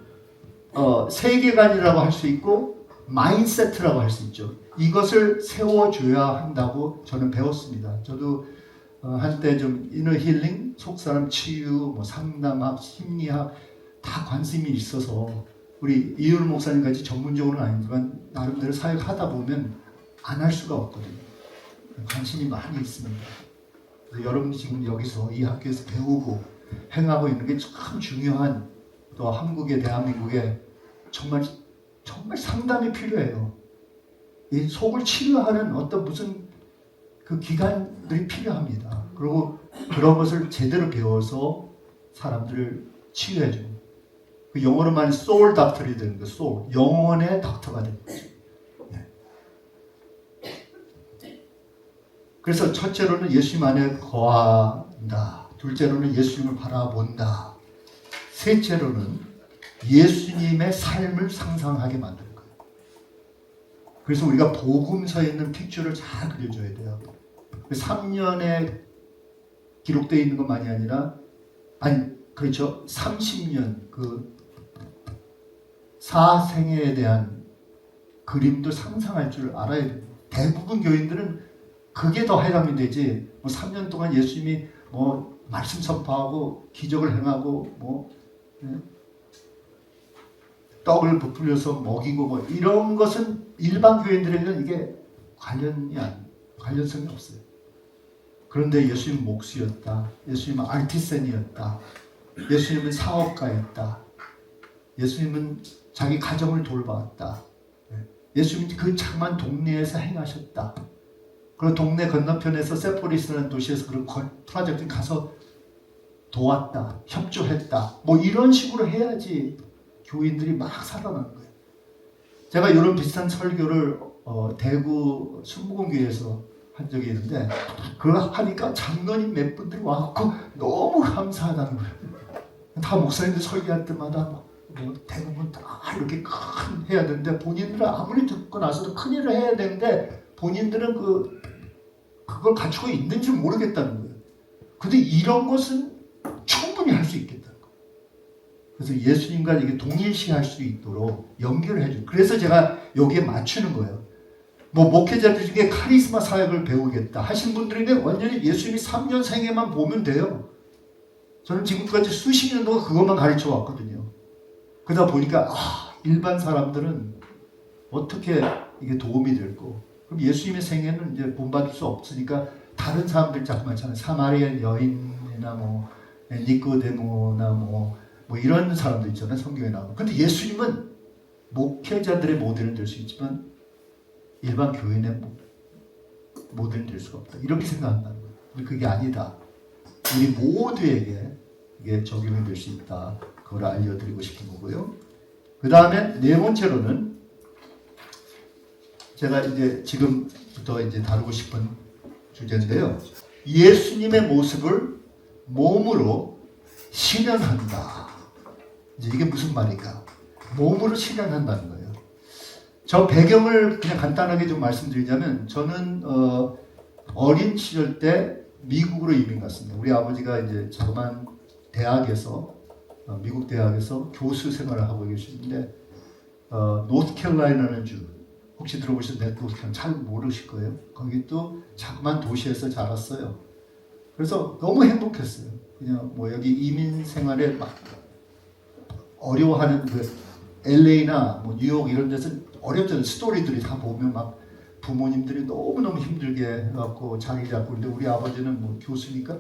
세계관이라고 할 수 있고 마인세트라고 할 수 있죠. 이것을 세워줘야 한다고 저는 배웠습니다. 저도 한때 좀 이너 힐링, 속사람 치유, 뭐 상담학, 심리학 다 관심이 있어서 우리 이윤 목사님 같이 전문적으로는 아니지만 나름대로 사역하다 보면 안 할 수가 없거든요. 관심이 많이 있습니다. 그래서 여러분이 지금 여기서 이 학교에서 배우고 행하고 있는 게 참 중요한 또 한국에 대한민국에 정말 상담이 필요해요. 이 속을 치료하는 어떤 무슨 그 기관들이 필요합니다. 그리고 그런 것을 제대로 배워서 사람들을 치유해줘. 그 영어로만 soul doctor이 되는 거, soul 영혼의 닥터가 되는 거죠. 네. 그래서 첫째로는 예수님 안에 거한다. 둘째로는 예수님을 바라본다. 셋째로는 예수님의 삶을 상상하게 만드는 거예요. 그래서 우리가 복음서에 있는 픽처를 잘 그려줘야 돼요. 3년에 기록되어 있는 것만이 아니라 그렇죠. 30년 그 사생애에 대한 그림도 상상할 줄 알아야 돼요. 대부분 교인들은 그게 더 해당이 되지. 뭐 3년 동안 예수님이 뭐 말씀 선포하고 기적을 행하고 떡을 부풀려서 먹이고 뭐 이런 것은 일반 교인들에게는 이게 관련성이 없어요. 그런데 예수님은 목수였다. 예수님은 아르티센이었다. 예수님은 사업가였다. 예수님은 자기 가정을 돌봤다. 예수님은 그 참한 동네에서 행하셨다. 그리고 동네 건너편에서 세포리스라는 도시에서 그런 프로젝트에 가서 도왔다. 협조했다. 뭐 이런 식으로 해야지 교인들이 막 살아나는 거예요. 제가 이런 비슷한 설교를 대구 순복음교회에서 한 적이 있는데 그걸 하니까 장로님 몇 분들이 와갖고 너무 감사하다는 거예요. 다 목사님들 설교할 때마다 대부분 다 이렇게 큰 해야 되는데 본인들은 아무리 듣고 나서도 큰 일을 해야 되는데 본인들은 그걸 갖추고 있는지 모르겠다는 거예요. 근데 이런 것은 충분히 할 수 있겠다는 거예요. 그래서 예수님과 이게 동일시할 수 있도록 연결을 해줘요. 그래서 제가 여기에 맞추는 거예요. 뭐 목회자들 중에 카리스마 사역을 배우겠다 하신 분들에게 완전히 예수님이 3년 생애만 보면 돼요. 저는 지금까지 수십 년 동안 그것만 가르쳐 왔거든요. 그러다 보니까 일반 사람들은 어떻게 이게 도움이 될고 그럼 예수님의 생애는 이제 본받을 수 없으니까 다른 사람들 자꾸 많잖아요. 사마리안 여인이나 뭐 니코데모나 뭐 이런 사람도 있잖아요. 성경에 나오는. 근데 예수님은 목회자들의 모델은 될 수 있지만 일반 교인의 모델은 될 수가 없다. 이렇게 생각한다는 거예요. 근데 그게 아니다. 우리 모두에게 이게 적용이 될 수 있다. 그걸 알려드리고 싶은 거고요. 그 다음에 네 번째로는 제가 이제 지금부터 이제 다루고 싶은 주제인데요. 예수님의 모습을 몸으로 실현한다. 이제 이게 무슨 말일까? 몸으로 실현한다는 거예요. 저 배경을 그냥 간단하게 좀 말씀드리자면 저는 어린 시절 때 미국으로 이민 갔습니다. 우리 아버지가 이제 자그마한 대학에서 미국 대학에서 교수 생활을 하고 계시는데 노스캐롤라이나라는 주 혹시 들어보셨나요? 잘 모르실 거예요. 거기 또 자그마한 도시에서 자랐어요. 그래서 너무 행복했어요. 그냥 뭐 여기 이민 생활에 막 어려워하는 그 LA나 뭐 뉴욕 이런 데서 어렵잖아요. 스토리들이 다 보면 막 부모님들이 너무너무 힘들게 해갖고 자기 잡고 근데 우리 아버지는 뭐 교수니까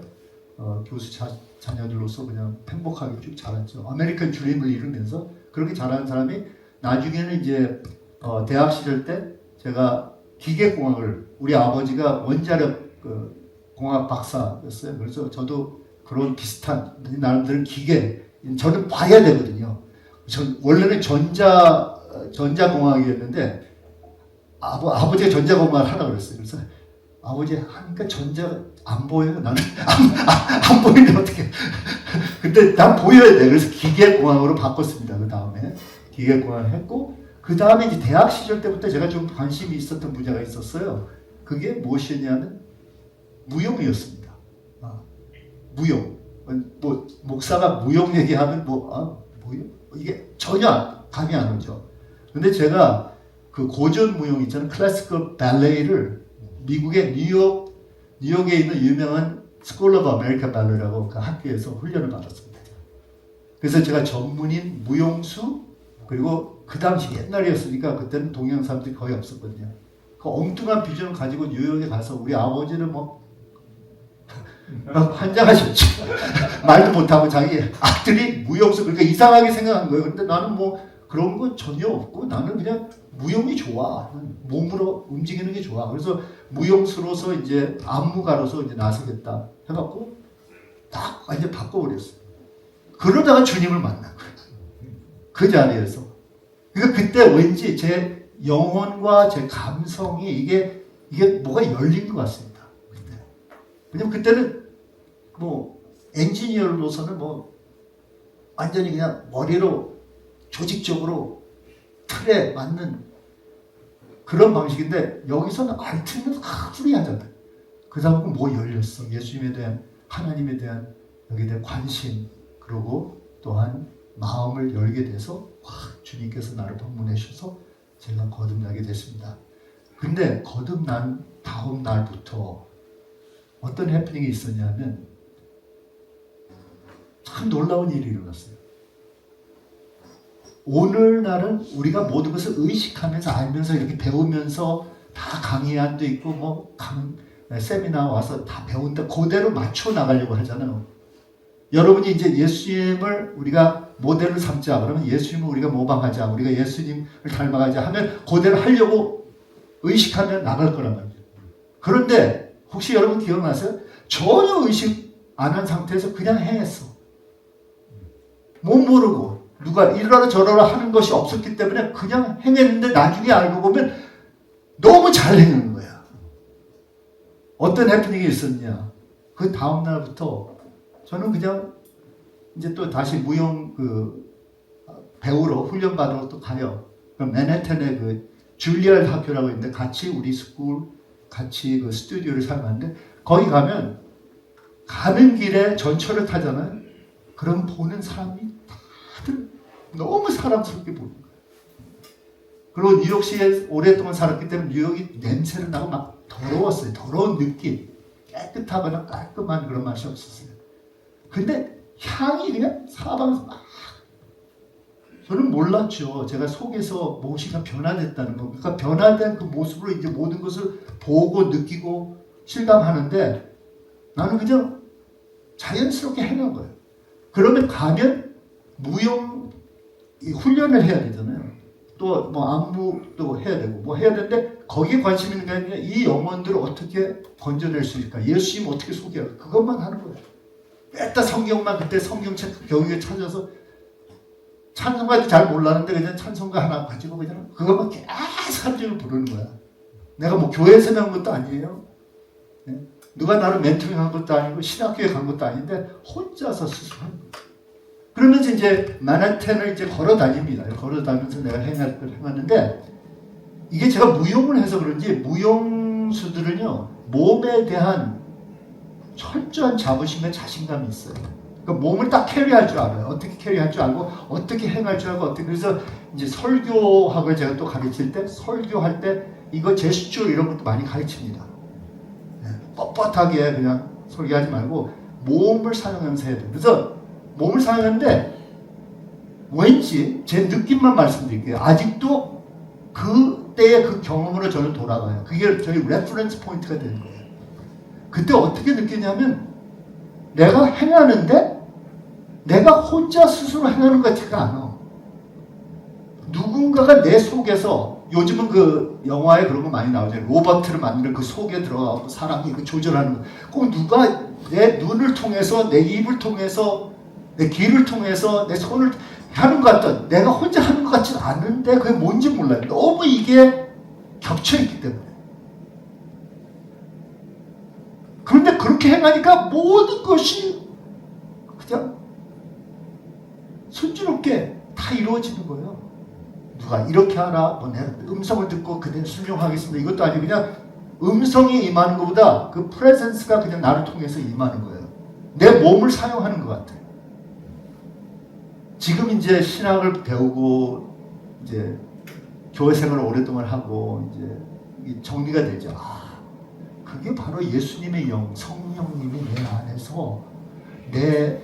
교수 자녀들로서 그냥 행복하게 쭉 자랐죠. 아메리칸 드림을 이루면서 그렇게 자란 사람이 나중에는 이제 대학 시절 때 제가 기계공학을 우리 아버지가 원자력 공학 박사였어요. 그래서 저도 그런 비슷한 나름대로 기계 저는 봐야 되거든요. 원래는 전자공학이었는데 아버지가 전자공학을 하라고 그랬어요. 그래서 아버지 하니까 전자 안 보여요. 나는 안 보이는데 어떻게? 근데 난 보여야 돼. 그래서 기계공학으로 바꿨습니다. 그 다음에 기계공학을 했고 그 다음에 이제 대학 시절 때부터 제가 좀 관심이 있었던 분야가 있었어요. 그게 무엇이었냐면 무용이었습니다. 무용. 뭐 목사가 무용 얘기하면 무용? 이게 전혀 감이 안 오죠. 근데 제가 그 고전 무용 있잖아요. 클래시컬 발레를 미국의 뉴욕에 있는 유명한 스쿨 오브 아메리칸 발레라고 그 학교에서 훈련을 받았습니다. 그래서 제가 전문인 무용수 그리고 그 당시 옛날이었으니까 그때는 동양 사람들이 거의 없었거든요. 그 엉뚱한 비전을 가지고 뉴욕에 가서 우리 아버지는 뭐 환장하셨죠. 말도 못하고 자기 아들이 무용수 그러니까 이상하게 생각한 거예요. 근데 나는 뭐 그런 건 전혀 없고 나는 그냥 무용이 좋아. 몸으로 움직이는 게 좋아. 그래서 무용수로서 이제 안무가로서 이제 나서겠다 해갖고 딱 완전 바꿔버렸어요. 그러다가 주님을 만난 거예요. 그 자리에서. 그러니까 그때 왠지 제 영혼과 제 감성이 이게 뭐가 열린 것 같습니다. 그때. 왜냐면 그때는 뭐 엔지니어로서는 뭐 완전히 그냥 머리로 조직적으로 틀에 맞는 그런 방식인데 여기서는 알트는 프리하잖아요. 그 다음에 뭐 열렸어. 예수님에 대한 하나님에 대한 여기에 대한 관심 그리고 또한 마음을 열게 돼서 주님께서 나를 방문해 주셔서 제가 거듭나게 됐습니다. 근데 거듭난 다음 날부터 어떤 해프닝이 있었냐면 참 놀라운 일이 일어났어요. 오늘날은 우리가 모든 것을 의식하면서 알면서 이렇게 배우면서 다 강의안도 있고 뭐 세미나 와서 다 배운다 그대로 맞춰 나가려고 하잖아요. 여러분이 이제 예수님을 우리가 모델을 삼자 그러면 예수님을 우리가 모방하자 우리가 예수님을 닮아가자 하면 그대로 하려고 의식하면 나갈 거란 말이죠. 그런데 혹시 여러분 기억나세요? 전혀 의식 안 한 상태에서 그냥 행했어. 못 모르고 누가 이러라 저러라 하는 것이 없었기 때문에 그냥 행했는데 나중에 알고 보면 너무 잘 행한 거야. 어떤 해프닝이 있었냐. 그 다음날부터 저는 그냥 이제 또 다시 무용 배우로 훈련받으러 또 가요. 맨해튼에 그 줄리얼 학교라고 있는데 같이 우리 스쿨 같이 그 스튜디오를 사용하는데 거기 가면 가는 길에 전철을 타잖아요. 그럼 보는 사람이 다들 너무 사랑스럽게 보는 거예요. 그리고 뉴욕시에 오랫동안 살았기 때문에 뉴욕이 냄새를 나고 막 더러웠어요. 더러운 느낌. 깨끗하거나 깔끔한 그런 맛이 없었어요. 근데 향이 그냥 사방에서 막 저는 몰랐죠. 제가 속에서 무엇인가 변화됐다는 거. 그러니까 변화된 그 모습으로 이제 모든 것을 보고 느끼고 실감하는데 나는 그냥 자연스럽게 행한 거예요. 그러면 가면 무용 훈련을 해야 되잖아요. 또 뭐 안무도 해야 되고 뭐 해야 되는데 거기에 관심 있는 게 아니라 이 영혼들을 어떻게 건져낼 수 있을까? 예수님 어떻게 소개할까? 그것만 하는 거예요. 맨날 성경만 그때 성경책 경유에 찾아서 찬송가도 잘 몰랐는데 그냥 찬송가 하나 가지고 그냥 그것만 계속 한 줄을 부르는 거야. 내가 뭐 교회에서 배운 것도 아니에요. 네? 누가 나를 멘토링 한 것도 아니고 신학교에 간 것도 아닌데 혼자서 스스로 하는 거야. 그러면서 이제 맨해튼을 이제 걸어 다닙니다. 걸어 다니면서 내가 행할 걸 행하는데 이게 제가 무용을 해서 그런지 무용수들은요 몸에 대한 철저한 자부심과 자신감이 있어요. 그러니까 몸을 딱 캐리할 줄 알아요. 어떻게 캐리할 줄 알고 어떻게 행할 줄 알고 어떻게 그래서 이제 설교학을 제가 또 가르칠 때 설교할 때 이거 제스처 이런 것도 많이 가르칩니다. 네, 뻣뻣하게 그냥 설교하지 말고 몸을 사용하면서 해야 돼요. 그래서 몸을 사용하는데 왠지 제 느낌만 말씀드릴게요. 아직도 그 때의 그 경험으로 저는 돌아가요. 그게 저희 레퍼런스 포인트가 되는 거예요. 그때 어떻게 느끼냐면 내가 행하는데 내가 혼자 스스로 행하는 것 같지가 않아. 누군가가 내 속에서, 요즘은 그 영화에 그런 거 많이 나오잖아요. 로버트를 만드는 그 속에 들어가고 사람이 그 조절하는 거. 꼭 누가 내 눈을 통해서, 내 입을 통해서, 내 귀를 통해서, 내 손을 하는 것 같다. 내가 혼자 하는 것 같지는 않은데 그게 뭔지 몰라요. 너무 이게 겹쳐있기 때문에. 그런데 그렇게 행하니까 모든 것이 그냥 순조롭게 다 이루어지는 거예요. 누가 이렇게 하라, 뭐 내가 음성을 듣고 그대로 순종하겠습니다. 이것도 아니고 그냥 음성이 임하는 것보다 그 프레젠스가 그냥 나를 통해서 임하는 거예요. 내 몸을 사용하는 것 같아요. 지금 이제 신학을 배우고 이제 교회 생활을 오랫동안 하고 이제 정리가 되죠. 아, 그게 바로 예수님의 영, 성령님이 내 안에서 내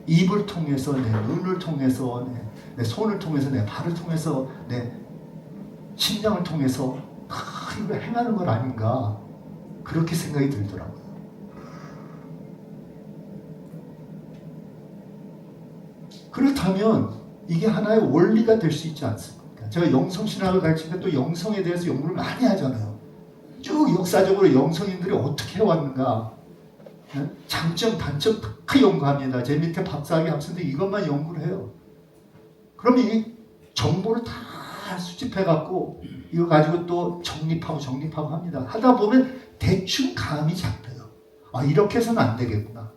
입을 통해서, 내 눈을 통해서, 내 손을 통해서, 내 발을 통해서, 내 심장을 통해서 다 이거 행하는 건 아닌가, 그렇게 생각이 들더라고요. 그렇다면 이게 하나의 원리가 될 수 있지 않습니까? 제가 영성신학을 가르칠 때 또 영성에 대해서 연구를 많이 하잖아요. 쭉 역사적으로 영성인들이 어떻게 해왔는가, 장점, 단점 다 연구합니다. 제 밑에 박사학위 학생들이 이것만 연구를 해요. 그럼 이 정보를 다 수집해갖고 이거 가지고 또 정립하고 합니다. 하다 보면 대충 감이 잡혀요. 아, 이렇게 해서는 안 되겠구나.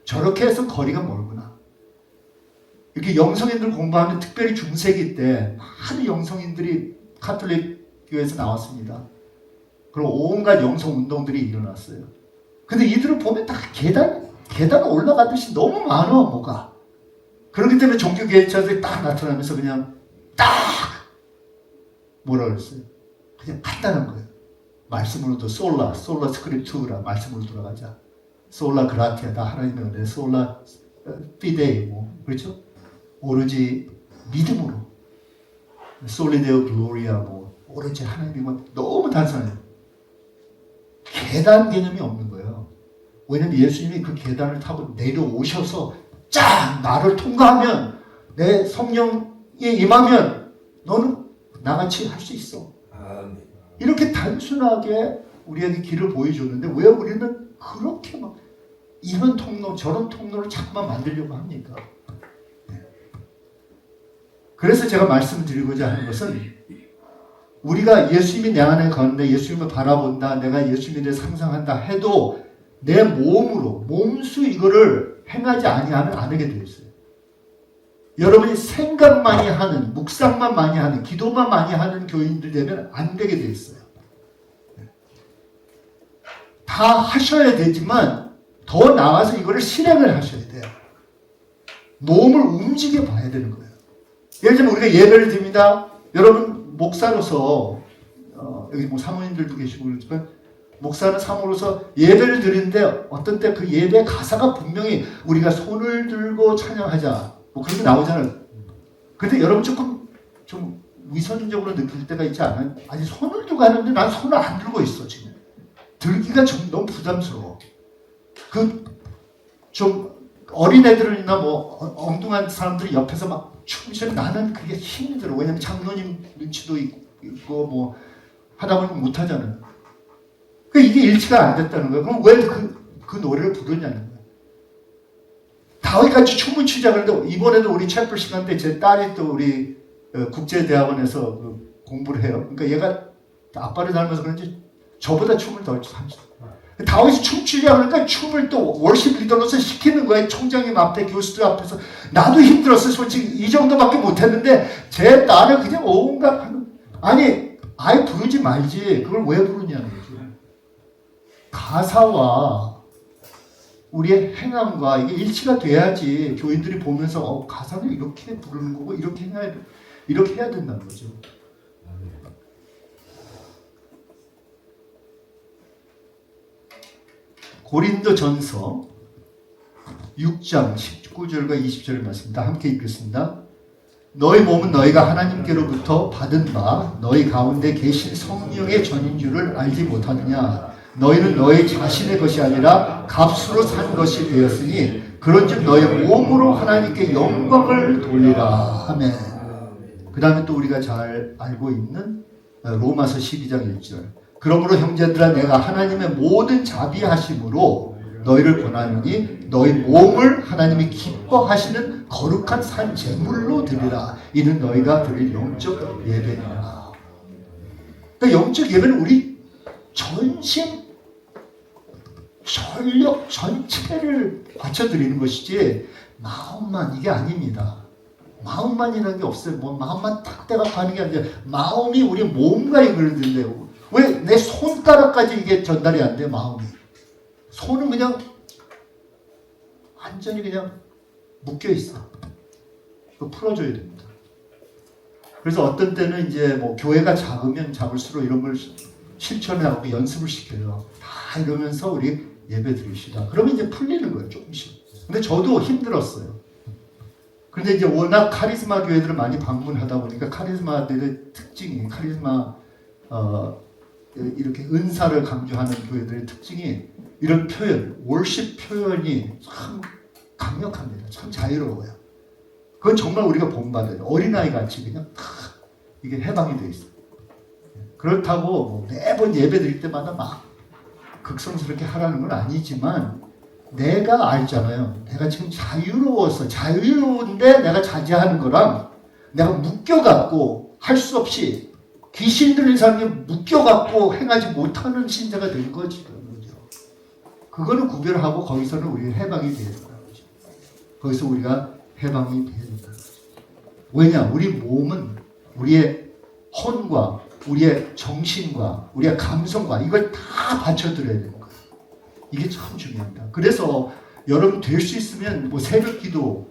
저렇게 해서 거리가 멀구나. 이렇게 영성인들 공부하는, 특별히 중세기 때 많은 영성인들이 카톨릭 교회에서 나왔습니다. 그리고 온갖 영성 운동들이 일어났어요. 근데 이들을 보면 다 계단 올라가듯이 너무 많아, 뭐가. 그렇기 때문에 종교 개혁자들이 딱 나타나면서 그냥 딱 뭐라 그랬어요? 그냥 간단한 거예요. 말씀으로도 솔라 스크립투라, 말씀으로 돌아가자. 솔라 그라티아, 다 하나님의 은혜. 솔라 피데이, 뭐 그렇죠? 오로지 믿음으로. 솔리데오 글로리아, 뭐 오로지 하나님이면 너무 단순해요. 계단 개념이 없는 거예요. 왜냐면 예수님이 그 계단을 타고 내려오셔서 쫙 나를 통과하면, 내 성령에 임하면 너는 나같이 할 수 있어. 이렇게 단순하게 우리에게 길을 보여줬는데 왜 우리는 그렇게 막 이런 통로 저런 통로를 자꾸만 만들려고 합니까? 그래서 제가 말씀드리고자 하는 것은, 우리가 예수님이 내 안에 거하는데 예수님을 바라본다, 내가 예수님에 대해 상상한다 해도 내 몸으로, 몸수 이거를 행하지 아니하면 안 하게 되어 있어요. 여러분이 생각만이 하는, 묵상만 많이 하는, 기도만 많이 하는 교인들 되면 안 되게 되어 있어요. 다 하셔야 되지만 더 나아가서 이거를 실행을 하셔야 돼요. 몸을 움직여 봐야 되는 거예요. 예를 들면 우리가 예배를 드립니다. 여러분 목사로서 여기 뭐 사모님들도 계시고 그렇지만, 목사는 사모로서 예배를 드리는데 어떤 때 그 예배 가사가 분명히 우리가 손을 들고 찬양하자, 뭐 그런 게 나오잖아요. 근데 여러분 조금 좀 위선적으로 느낄 때가 있지 않아요? 아니, 손을 들고 하는데 난 손을 안 들고 있어 지금. 들기가 좀 너무 부담스러워. 좀 어린애들이나 뭐 엉뚱한 사람들이 옆에서 막 춤추면 나는 그게 힘이 들어. 왜냐면 장로님 눈치도 있고 뭐 하다 보면 못 하잖아요. 그러니까 이게 일치가 안 됐다는 거예요. 그럼 왜 그 노래를 부르냐는 거예요. 다윗같이 춤을 추자 그러는데, 이번에도 우리 채플 시간 때 제 딸이 또 우리 국제대학원에서 공부를 해요. 그러니까 얘가 아빠를 닮아서 그런지 저보다 춤을 더 춰. 다윗이 춤추자 그러니까 춤을 또 월십 리더로서 시키는 거예요. 총장님 앞에, 교수들 앞에서. 나도 힘들었어요. 솔직히 이 정도밖에 못했는데 제 딸을 그냥 온갖 하는. 아니, 아예 부르지 말지. 그걸 왜 부르냐는 거죠. 가사와 우리의 행함과 이게 일치가 돼야지 교인들이 보면서 가사는 이렇게 부르는 거고 이렇게 해야 된다는 거죠. 고린도전서 6장 19절과 20절의 말씀 다 함께 읽겠습니다. 너희 몸은 너희가 하나님께로부터 받은 바 너희 가운데 계신 성령의 전인 줄을 알지 못하느냐. 너희는 너희 자신의 것이 아니라 값으로 산 것이 되었으니 그런즉 너희 몸으로 하나님께 영광을 돌리라. 아멘. 그 다음에 또 우리가 잘 알고 있는 로마서 12장 1절. 그러므로 형제들아 내가 하나님의 모든 자비하심으로 너희를 권하노니 너희 몸을 하나님이 기뻐하시는 거룩한 산 제물로 드리라. 이는 너희가 드릴 영적 예배니라. 그러니까 영적 예배는 우리 전심 전력 전체를 바쳐드리는 것이지 마음만 이게 아닙니다. 마음만이라는 게 없어요. 뭐 마음만 딱 대갖고 하는 게 아니라 마음이 우리 몸과 연결되는데요. 왜 내 손가락까지 이게 전달이 안 돼? 마음이. 손은 그냥 완전히 그냥 묶여 있어. 그거 풀어줘야 됩니다. 그래서 어떤 때는 이제 뭐 교회가 작으면 작을수록 이런 걸 실천하고 연습을 시켜요. 다 이러면서 우리 예배 드립시다. 그러면 이제 풀리는 거예요, 조금씩. 근데 저도 힘들었어요. 근데 이제 워낙 카리스마 교회들을 많이 방문하다 보니까 카리스마들의 특징이 이렇게 은사를 강조하는 교회들의 특징이 이런 표현, 월십 표현이 참 강력합니다. 참 자유로워요. 그건 정말 우리가 본받아요. 어린아이 같이 그냥 다 이게 해방이 돼 있어요. 그렇다고 뭐 매번 예배 드릴 때마다 막 극성스럽게 하라는 건 아니지만 내가 알잖아요. 내가 지금 자유로운데 내가 자제하는 거랑 내가 묶여갖고 할 수 없이 귀신 들린 사람이 묶여갖고 행하지 못하는 신자가 된 거지. 그거는 구별하고 거기서는 우리 해방이 돼야 된다는 거죠. 거기서 우리가 해방이 돼야 된다는 거죠. 왜냐? 우리 몸은 우리의 혼과 우리의 정신과 우리의 감성과 이걸 다 받쳐드려야 되는 거예요. 이게 참 중요합니다. 그래서 여러분 될 수 있으면 뭐 새벽 기도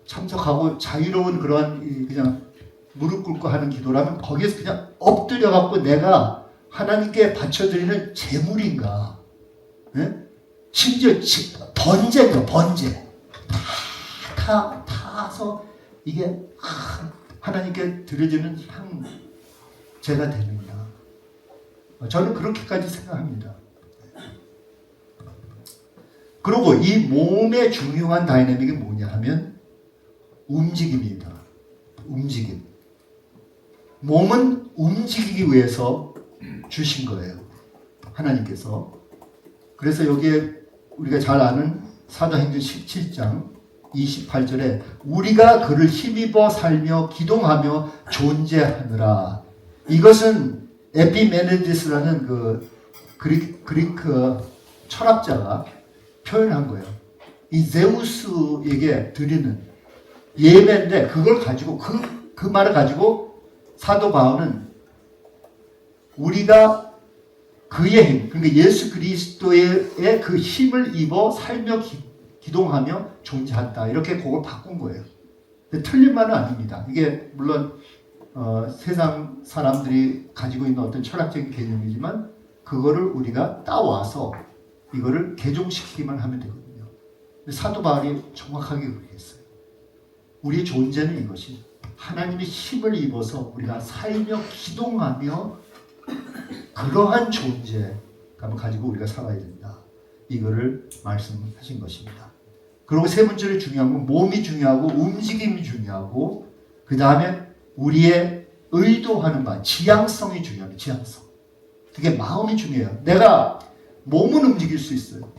참석하고 자유로운 그러한 그냥 무릎 꿇고 하는 기도라면 거기에서 그냥 엎드려 갖고 내가 하나님께 바쳐드리는 제물인가, 네? 심지어 번제인가, 번제 타서 이게 하나님께 드려지는 향제가 되느냐. 저는 그렇게까지 생각합니다. 그리고 이 몸의 중요한 다이내믹이 뭐냐 하면 움직임입니다. 움직임. 몸은 움직이기 위해서 주신 거예요. 하나님께서. 그래서 여기에 우리가 잘 아는 사도행전 17장 28절에 우리가 그를 힘입어 살며 기동하며 존재하느라. 이것은 에피메네디스라는 그 그리크 철학자가 표현한 거예요. 이 제우스에게 드리는 예배인데 그걸 가지고 그 말을 가지고 사도 바울은 우리가 그의 힘, 그러니까 예수 그리스도의 그 힘을 입어 살며 기동하며 존재한다. 이렇게 그걸 바꾼 거예요. 근데 틀린 말은 아닙니다. 이게 물론 세상 사람들이 가지고 있는 어떤 철학적인 개념이지만 그거를 우리가 따와서 이거를 개종시키기만 하면 되거든요. 근데 사도 바울이 정확하게 그렇게 했어요. 우리의 존재는 이것이 하나님의 힘을 입어서 우리가 살며 기동하며 그러한 존재감을 가지고 우리가 살아야 된다. 이거를 말씀하신 것입니다. 그리고 세 번째로 중요한 건 몸이 중요하고 움직임이 중요하고 그 다음에 우리의 의도하는 바, 지향성이 중요합니다. 지향성. 그게 마음이 중요해요. 내가 몸은 움직일 수 있어요.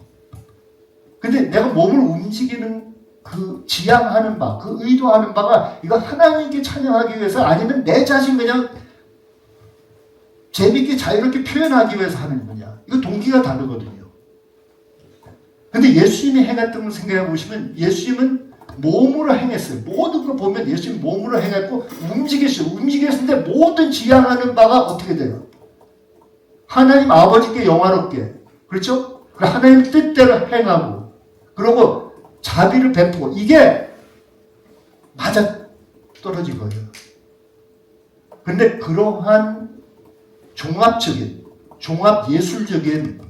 근데 내가 몸을 움직이는 그 지향하는 바, 그 의도하는 바가 이거 하나님께 찬양하기 위해서 아니면 내 자신 그냥 재밌게 자유롭게 표현하기 위해서 하는 거냐. 이거 동기가 다르거든요. 근데 예수님이 행했던 걸 생각해 보시면 예수님은 몸으로 행했어요. 모든 걸 보면 예수님 몸으로 행했고 움직였어요. 움직였는데 모든 지향하는 바가 어떻게 돼요? 하나님 아버지께 영화롭게. 그렇죠? 하나님 뜻대로 행하고 그리고 자비를 베푸고 이게 맞아 떨어진 거예요. 근데 그러한 종합적인 종합 예술적인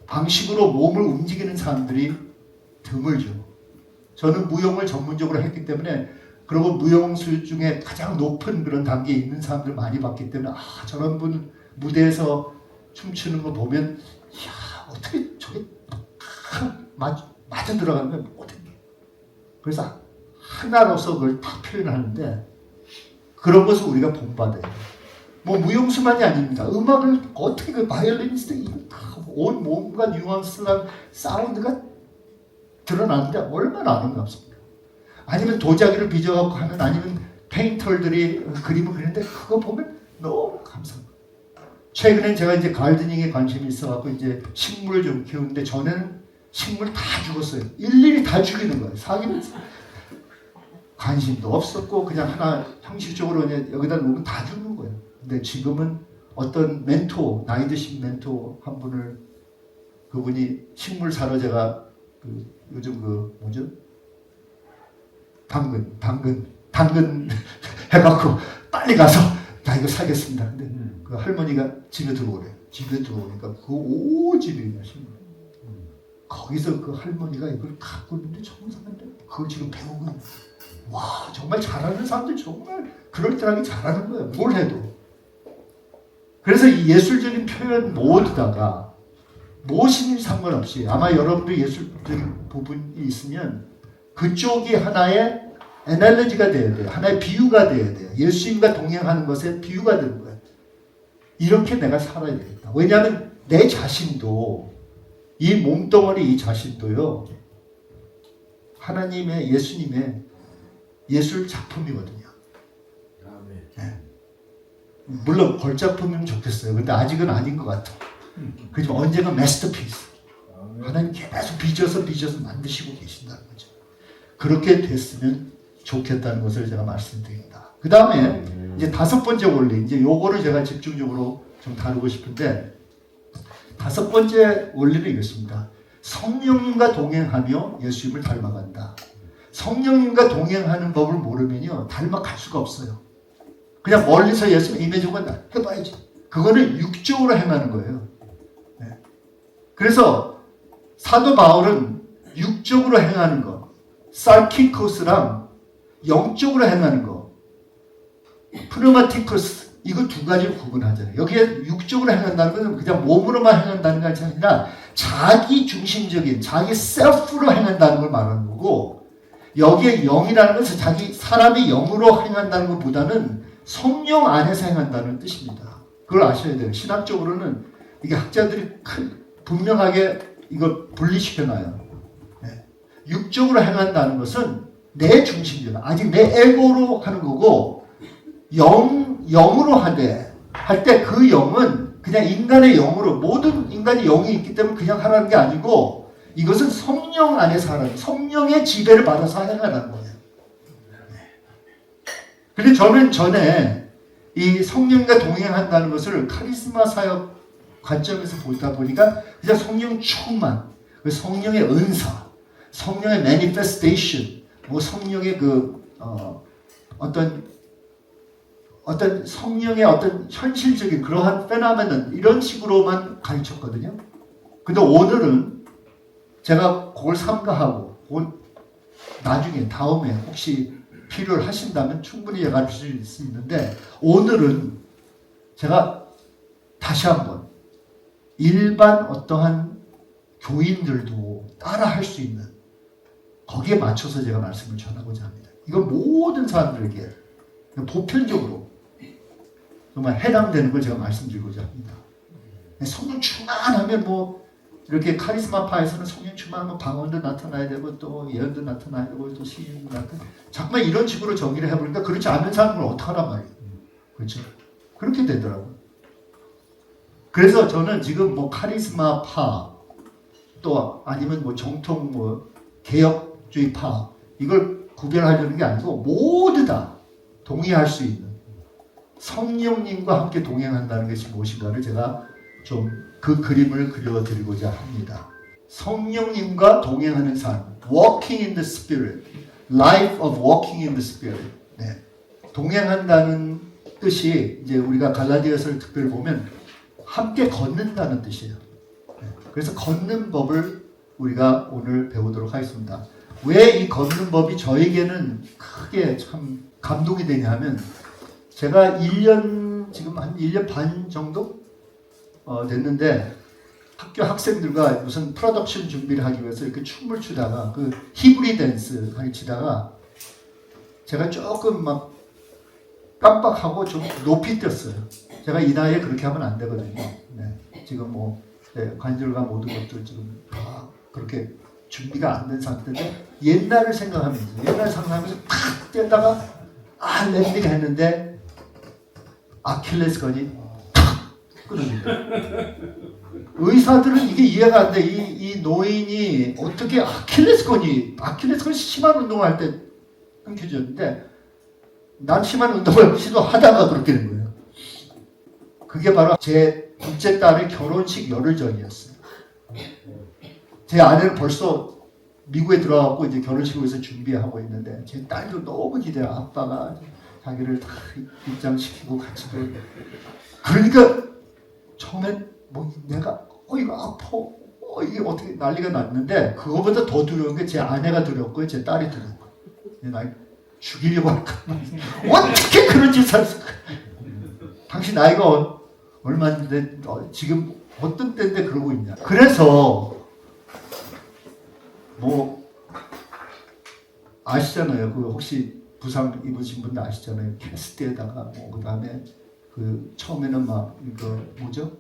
방식으로 몸을 움직이는 사람들이 드물죠. 저는 무용을 전문적으로 했기 때문에 그리고 무용수 중에 가장 높은 그런 단계에 있는 사람들 많이 봤기 때문에 저런 분 무대에서 춤추는 거 보면 어떻게 저게 맞아 들어가는 거야 어떻게. 그래서 하나로서 그걸 다 표현하는데 그런 것을 우리가 본받아요. 뭐 무용수만이 아닙니다. 음악을 어떻게 그 바이올리니스트 온 몸과 뉘앙스랑 사운드가 드러나는데 얼마나 아름답습니까? 아니면 도자기를 빚어갖고 하면 아니면 페인터들이 그림을 그리는데 그거 보면 너무 감사합니다. 최근에 제가 이제 가르드닝에 관심이 있어갖고 이제 식물을 좀 키우는데 전에는 식물 다 죽었어요. 일일이 다 죽이는 거예요. 사기는 관심도 없었고 그냥 하나 형식적으로 그냥 여기다 놓으면 다 죽는 거예요. 근데 지금은 어떤 멘토, 나이 드신 멘토 한 분을 그분이 식물 사러 제가 요즘 뭐죠? 당근 해갖고 빨리 가서 나 이거 사겠습니다. 근데 그 할머니가 집에 들어오래. 집에 들어오니까 그 오집이냐 식물. 거기서 그 할머니가 이걸 갖고 있는데 정상인데 그걸 지금 배우고 있는. 와 정말 잘하는 사람들 정말 그럴듯하게 잘하는 거예요. 뭘 해도. 그래서 이 예술적인 표현 모두다가 무엇이든 상관없이 아마 여러분들 예술적인 부분이 있으면 그쪽이 하나의 애널리지가 돼야 돼요. 하나의 비유가 돼야 돼요. 예수님과 동행하는 것에 비유가 되는 거예요. 이렇게 내가 살아야 되겠다. 왜냐하면 내 자신도 이 몸덩어리 이 자신도요. 하나님의 예수님의 예술 작품이거든요. 네. 물론 걸작품이면 좋겠어요. 근데 아직은 아닌 것 같아. 그지만 언젠가 마스터피스. 하나님 계속 빚어서 만드시고 계신다는 거죠. 그렇게 됐으면 좋겠다는 것을 제가 말씀드립니다. 그 다음에 이제 5번째 원리, 이제 요거를 제가 집중적으로 좀 다루고 싶은데 5번째 원리는 이것입니다. 성령님과 동행하며 예수님을 닮아간다. 성령님과 동행하는 법을 모르면요 닮아갈 수가 없어요. 그냥 멀리서 예수님 임해주고 해봐야지. 그거는 육적으로 행하는 거예요. 네. 그래서 사도 바울은 육적으로 행하는 거, 살키코스랑 영적으로 행하는 거, 프누마티코스 이거 두 가지를 구분하잖아요. 여기에 육적으로 행한다는 것은 그냥 몸으로만 행한다는 것이 아니라 자기 중심적인 자기 셀프로 행한다는 걸 말하는 거고 여기에 영이라는 것은 자기 사람이 영으로 행한다는 것보다는 성령 안에서 행한다는 뜻입니다. 그걸 아셔야 돼요. 신학적으로는 이게 학자들이 분명하게 이걸 분리시켜놔요. 네. 육적으로 행한다는 것은 내 중심적, 아직 내 에고로 하는 거고 영으로 할 때 그 영은 그냥 인간의 영으로 모든 인간이 영이 있기 때문에 그냥 하라는 게 아니고 이것은 성령 안에서 하라는 성령의 지배를 받아서 행하라는 거예요. 근데 저는 전에 이 성령과 동행한다는 것을 카리스마 사역 관점에서 보다 보니까 그냥 성령 충만, 성령의 은사, 성령의 manifestation, 뭐 성령의 어떤 성령의 어떤 현실적인 그러한 페노메논 이런 식으로만 가르쳤거든요. 근데 오늘은 제가 그걸 삼가하고 나중에 다음에 혹시 필요를 하신다면 충분히 가르칠 수 있는데 오늘은 제가 다시 한번 일반 어떠한 교인들도 따라 할 수 있는 거기에 맞춰서 제가 말씀을 전하고자 합니다. 이건 모든 사람들에게 보편적으로 정말 해당되는 걸 제가 말씀드리고자 합니다. 성령 충만하면 뭐 이렇게 카리스마파에서는 성령 충만하면 방언도 나타나야 되고 또 예언도 나타나야 되고 또 시인도 나타나야 자꾸만 이런 식으로 정의를 해버리니까 그렇지 않은 사람을 어떡하란 말이에요. 그렇죠? 그렇게 되더라고요. 그래서 저는 지금 뭐 카리스마파 또 아니면 뭐 정통 뭐 개혁주의파 이걸 구별하려는 게 아니고 모두 다 동의할 수 있는 성령님과 함께 동행한다는 것이 무엇인가를 제가 좀 그 그림을 그려드리고자 합니다. 성령님과 동행하는 삶, walking in the spirit, life of walking in the spirit. 네. 동행한다는 뜻이 이제 우리가 갈라디아서를 특별히 보면 함께 걷는다는 뜻이에요. 네. 그래서 걷는 법을 우리가 오늘 배우도록 하겠습니다. 왜 이 걷는 법이 저에게는 크게 참 감동이 되냐면 제가 1년 지금 한 1년 반 정도 됐는데 학교 학생들과 무슨 프로덕션 준비를 하기 위해서 이렇게 춤을 추다가 그 히브리 댄스를 치다가 제가 조금 막 깜빡하고 좀 높이 뛰었어요. 제가 이 나이에 그렇게 하면 안 되거든요. 네. 지금 뭐 관절과 모든 것들 지금 다 그렇게 준비가 안 된 상태인데 옛날을 상상하면서 탁 뛰다가 랜딩 했는데 아킬레스건이 탁 끊어진 거예요. 의사들은 이게 이해가 안 돼. 이 노인이 어떻게 아킬레스건이 심한 운동을 할 때 끊겨졌는데 난 심한 운동을 시도하다가 그렇게 된 거예요. 그게 바로 제 둘째 딸의 결혼식 열흘 전이었어요. 제 아내는 벌써 미국에 들어가고 이제 결혼식을 위해서 준비하고 있는데 제 딸도 너무 기대해. 아빠가 자기를 다 입장시키고 같이 그러니까 처음엔 뭐 내가 이거 아파 이게 어떻게 난리가 났는데 그거보다 더 두려운 게 제 아내가 두렵고요. 제 딸이 두렵고 나 죽이려고 할까 어떻게 그런 짓을 했을까. 당신 나이가 얼마인데 지금 어떤 때인데 그러고 있냐. 그래서 뭐 아시잖아요. 그 혹시 부상 입으신 분들 아시잖아요. 캐스트에다가 뭐 그다음에 그 처음에는 막 이거 뭐죠?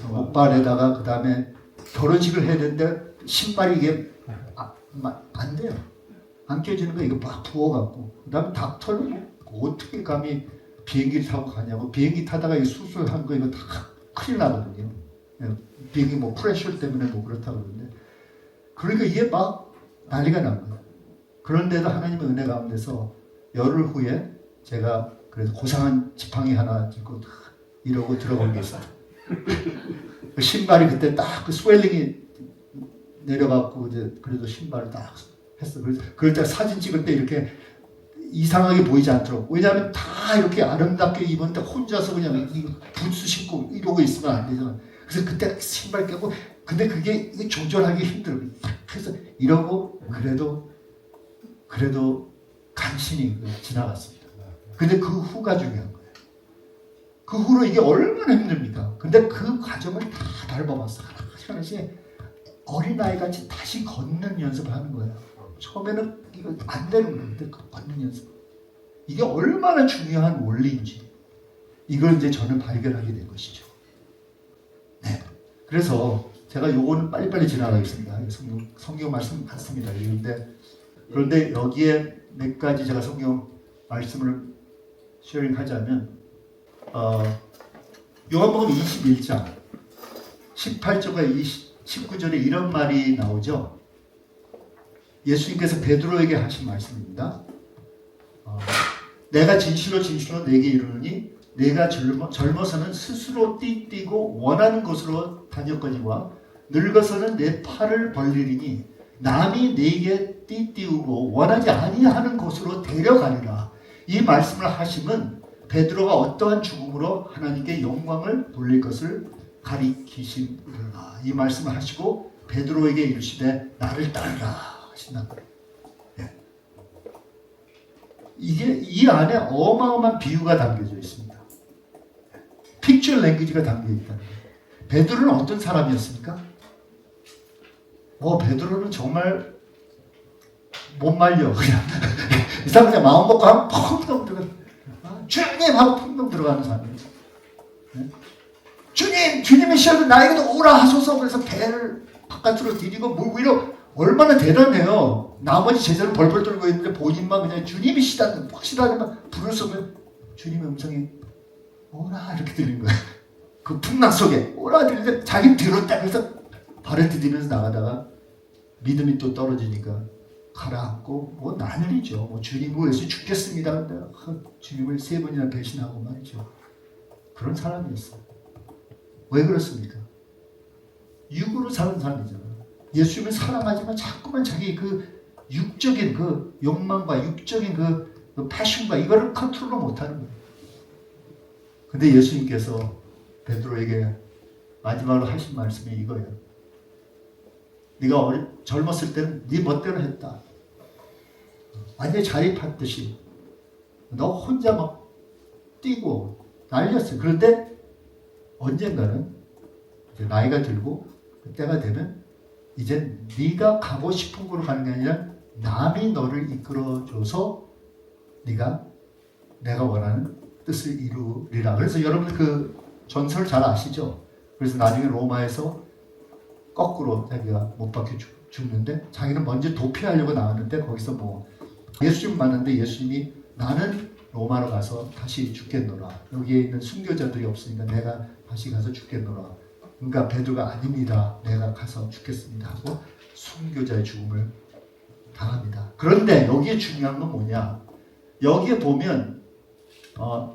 목발에다가 그다음에 결혼식을 해야 되는데 신발이 이게 안 돼요. 안 껴지는 거 이거 막 부어갖고 그다음에 닥터는 어떻게 감히 비행기를 타고 가냐고. 비행기 타다가 이 수술한 거 이거 다 큰일 나거든요. 비행기 뭐 프레셔 때문에 뭐 그렇다고 그러는데 그러니까 이게 막 난리가 난 거예요. 그런데도 하나님의 은혜 가운데서 열흘 후에 제가 그래서 고상한 지팡이 하나 들고 이러고 들어간 게 있어요. 그 신발이 그때 딱 그 스웰링이 내려갖고 이제 그래도 신발을 딱 했어. 그럴 때 사진 찍을 때 이렇게 이상하게 보이지 않도록. 왜냐하면 다 이렇게 아름답게 입었는데 혼자서 그냥 부츠 신고 이러고 있으면 안 되잖아. 그래서 그때 신발 깨고 근데 그게 조절하기 힘들어. 그래서 이러고 그래도 간신히 지나갔습니다. 근데 그 후가 중요한 거예요. 그 후로 이게 얼마나 힘듭니까? 근데 그 과정을 다 밟아봤어. 하나씩 어린아이같이 다시 걷는 연습을 하는 거예요. 처음에는 이거 안 되는 건데 걷는 연습. 이게 얼마나 중요한 원리인지 이걸 이제 저는 발견하게 된 것이죠. 네. 그래서 제가 요거는 빨리빨리 지나가겠습니다. 성경 말씀 많습니다. 그런데 여기에 몇 가지 제가 성경 말씀을 쉐어링하자면 요한복음 21장 18절과 19절에 이런 말이 나오죠. 예수님께서 베드로에게 하신 말씀입니다. 내가 진실로 내게 이르노니 내가 젊어서는 스스로 띠뛰고 원하는 곳으로 다녔거니와 늙어서는 내 팔을 벌리리니 남이 내게 띠띠우고 원하지 아니하는 곳으로 데려가리라. 이 말씀을 하심은 베드로가 어떠한 죽음으로 하나님께 영광을 돌릴 것을 가리키심이라. 이 말씀을 하시고 베드로에게 이르시되 나를 따르라 하신다. 네. 이게 이 안에 어마어마한 비유가 담겨져 있습니다. 픽처 랭귀지가 담겨 있다는 거예요. 베드로는 어떤 사람이었습니까? 베드로는 정말 못 말려 그냥 이 사람 그냥 마음 먹고 하면 펑덩 들어가. 주님 하고 펑덩 들어가는 사람이에요. 네? 주님의 시험은 나에게도 오라 하소서. 그래서 배를 바깥으로 디디고 물 위로 얼마나 대단해요. 나머지 제자는 벌벌 떨고 있는데 본인만 그냥 주님이시다는 확실하게만 불을 쏘면 주님의 음성이 오라 이렇게 들리는 거예요. 그 풍랑 속에 오라 들리는데 자기는 들었다. 그래서 발을 디디면서 나가다가 믿음이 또 떨어지니까 가라앉고 뭐 난리죠. 뭐 주님 위해서 죽겠습니다. 근데 주님을 3번이나 배신하고 말이죠. 그런 사람이었어요. 왜 그렇습니까? 육으로 사는 사람이잖아요. 예수님을 사랑하지만 자꾸만 자기 그 육적인 그 욕망과 육적인 그 패션과 이거를 컨트롤을 못하는 거예요. 근데 예수님께서 베드로에게 마지막으로 하신 말씀이 이거예요. 네가 젊었을 때는 네 멋대로 했다. 완전히 자립했듯이 너 혼자 막 뛰고 난리였어요. 그런데 언젠가는 이제 나이가 들고 그때가 되면 이제 네가 가고 싶은 곳으로 가는 게 아니라 남이 너를 이끌어줘서 네가 내가 원하는 뜻을 이루리라. 그래서 여러분 그 전설 잘 아시죠? 그래서 나중에 로마에서 거꾸로 자기가 못 박혀 죽는데 자기는 먼저 도피하려고 나왔는데 거기서 뭐 예수님 만났는데 예수님이 나는 로마로 가서 다시 죽겠노라. 여기에 있는 순교자들이 없으니까 내가 다시 가서 죽겠노라. 그러니까 베드로가 아닙니다. 내가 가서 죽겠습니다 하고 순교자의 죽음을 당합니다. 그런데 여기에 중요한 건 뭐냐? 여기에 보면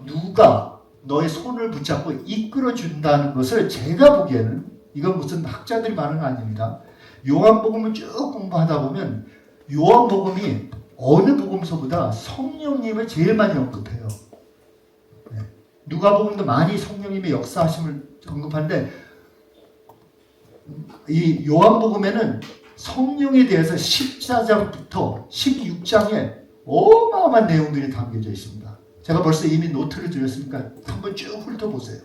누가 너의 손을 붙잡고 이끌어 준다는 것을 제가 보기에는 이건 무슨 학자들이 말하는 거 아닙니다. 요한복음을 쭉 공부하다 보면 요한복음이 어느 복음서보다 성령님을 제일 많이 언급해요. 네. 누가복음도 많이 성령님의 역사하심을 언급하는데 이 요한복음에는 성령에 대해서 14장부터 16장에 어마어마한 내용들이 담겨져 있습니다. 제가 벌써 이미 노트를 드렸으니까 한번 쭉 훑어보세요.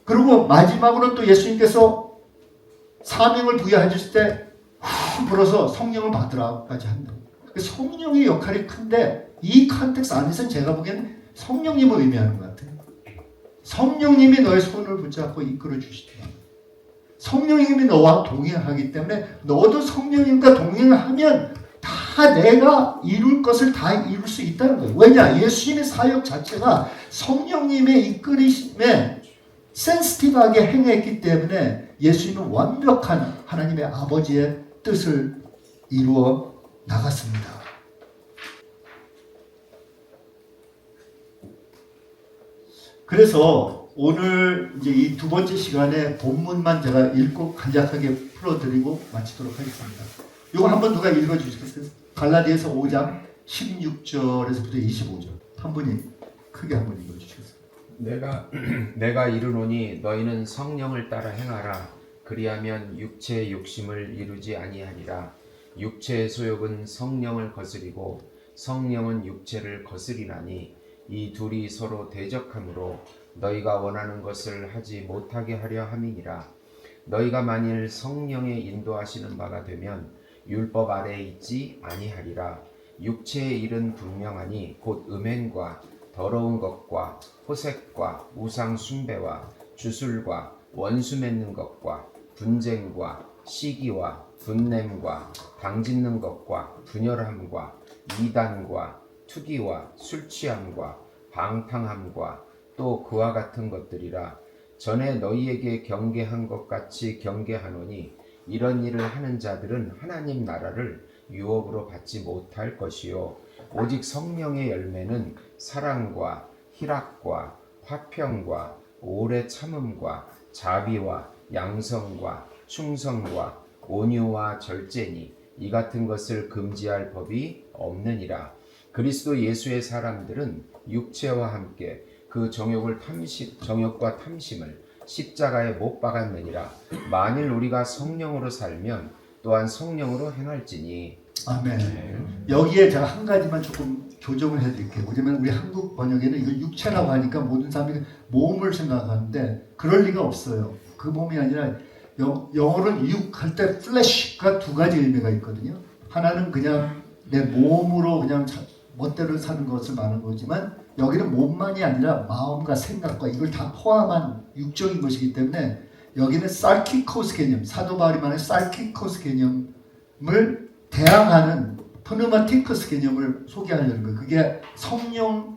그리고 마지막으로 또 예수님께서 사명을 부여해 주실 때 후 불어서 성령을 받으라까지 한다. 성령의 역할이 큰데 이 컨텍스트 안에서는 제가 보기에는 성령님을 의미하는 것 같아요. 성령님이 너의 손을 붙잡고 이끌어 주시다. 성령님이 너와 동행하기 때문에 너도 성령님과 동행을 하면 다 내가 이룰 것을 다 이룰 수 있다는 거예요. 왜냐? 예수님의 사역 자체가 성령님의 이끌으심에 센시티브하게 행했기 때문에 예수님은 완벽한 하나님의 아버지의 뜻을 이루어 나갔습니다. 그래서 오늘 이제 이 두 번째 시간에 본문만 제가 읽고 간략하게 풀어드리고 마치도록 하겠습니다. 이거 한번 누가 읽어주시겠어요? 갈라디아서 5장 16절에서부터 25절 한 분이 크게 한번 읽어주시겠어요? 내가 이르노니 너희는 성령을 따라 행하라. 그리하면 육체의 욕심을 이루지 아니하리라. 육체의 소욕은 성령을 거스리고 성령은 육체를 거스리나니 이 둘이 서로 대적하므로 너희가 원하는 것을 하지 못하게 하려 함이니라. 너희가 만일 성령의 인도하시는 바가 되면 율법 아래에 있지 아니하리라. 육체의 일은 분명하니 곧 음행과 더러운 것과 호색과 우상 숭배와 주술과 원수 맺는 것과 분쟁과 시기와 분냄과 당짓는 것과 분열함과 이단과 투기와 술취함과 방탕함과 또 그와 같은 것들이라. 전에 너희에게 경계한 것 같이 경계하노니 이런 일을 하는 자들은 하나님 나라를 유업으로 받지 못할 것이요 오직 성령의 열매는 사랑과 희락과 화평과 오래 참음과 자비와 양성과 충성과 온유와 절제니 이 같은 것을 금지할 법이 없느니라. 그리스도 예수의 사람들은 육체와 함께 그 정욕과 탐심을 십자가에 못 박았느니라. 만일 우리가 성령으로 살면 또한 성령으로 행할지니. 아멘. 여기에 제가 한 가지만 조금 교정을 해드릴게요. 왜냐면 우리 한국 번역에는 이거 육체라고 하니까 모든 사람이 몸을 생각하는데 그럴 리가 없어요. 그 몸이 아니라 영어로는 육할 때 flesh가 두 가지 의미가 있거든요. 하나는 그냥 내 몸으로 그냥 멋대로 사는 것을 말하는 거지만 여기는 몸만이 아니라 마음과 생각과 이걸 다 포함한 육적인 것이기 때문에 여기는 sarkikos 개념, 사도 바울이 말하는 sarkikos 개념을 대항하는 pneumatikos 개념을 소개하려는 거예요. 그게 성령을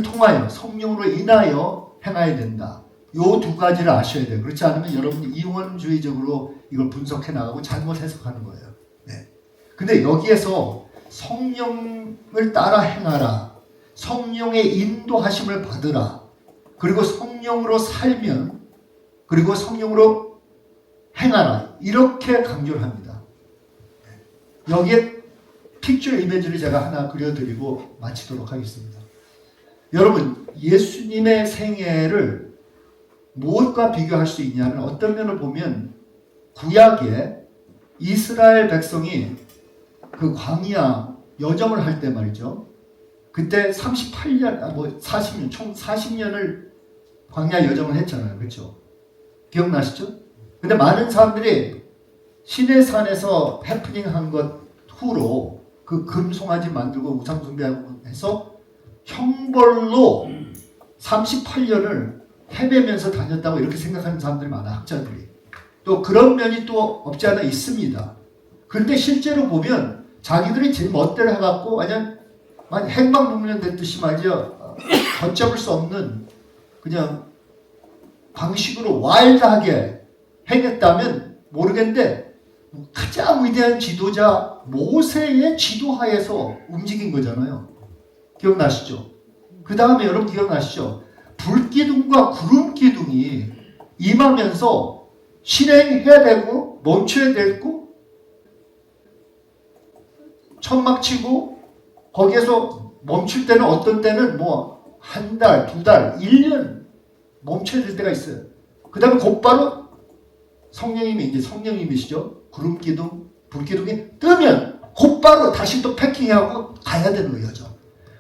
통하여 성령으로 인하여 행해야 된다. 요 두 가지를 아셔야 돼요. 그렇지 않으면 여러분이 이원주의적으로 이걸 분석해 나가고 잘못 해석하는 거예요. 네. 근데 여기에서 성령을 따라 행하라. 성령의 인도하심을 받으라. 그리고 성령으로 살면 그리고 성령으로 행하라. 이렇게 강조를 합니다. 여기에 픽처 이미지를 제가 하나 그려드리고 마치도록 하겠습니다. 여러분, 예수님의 생애를 무엇과 비교할 수 있냐면 어떤 면을 보면 구약에 이스라엘 백성이 그 광야 여정을 할 때 말이죠. 그때 38년, 뭐 40년, 총 40년을 광야 여정을 했잖아요. 그렇죠? 기억나시죠? 근데 많은 사람들이 시내산에서 해프닝한 것 후로 그 금송아지 만들고 우상 숭배하고 해서 형벌로 38년을 헤매면서 다녔다고 이렇게 생각하는 사람들이 많아, 학자들이. 또 그런 면이 또 없지 않아 있습니다. 그런데 실제로 보면 자기들이 제 멋대로 해갖고 그냥 행방불명 됐듯이 말이죠. 걷잡을 수 없는 그냥 방식으로 와일드하게 행했다면 모르겠는데 가장 위대한 지도자 모세의 지도하에서 움직인 거잖아요. 기억나시죠? 그 다음에 여러분 기억나시죠? 불기둥과 구름기둥이 임하면서 실행해야 되고 멈춰야 되고 천막 치고 거기에서 멈출 때는 어떤 때는 뭐 한 달, 두 달, 1년 멈춰야 될 때가 있어요. 그 다음에 곧바로 성령님이 이제 성령님이시죠. 구름기둥, 불기둥이 뜨면 곧바로 다시 또 패킹하고 가야 되는 거죠.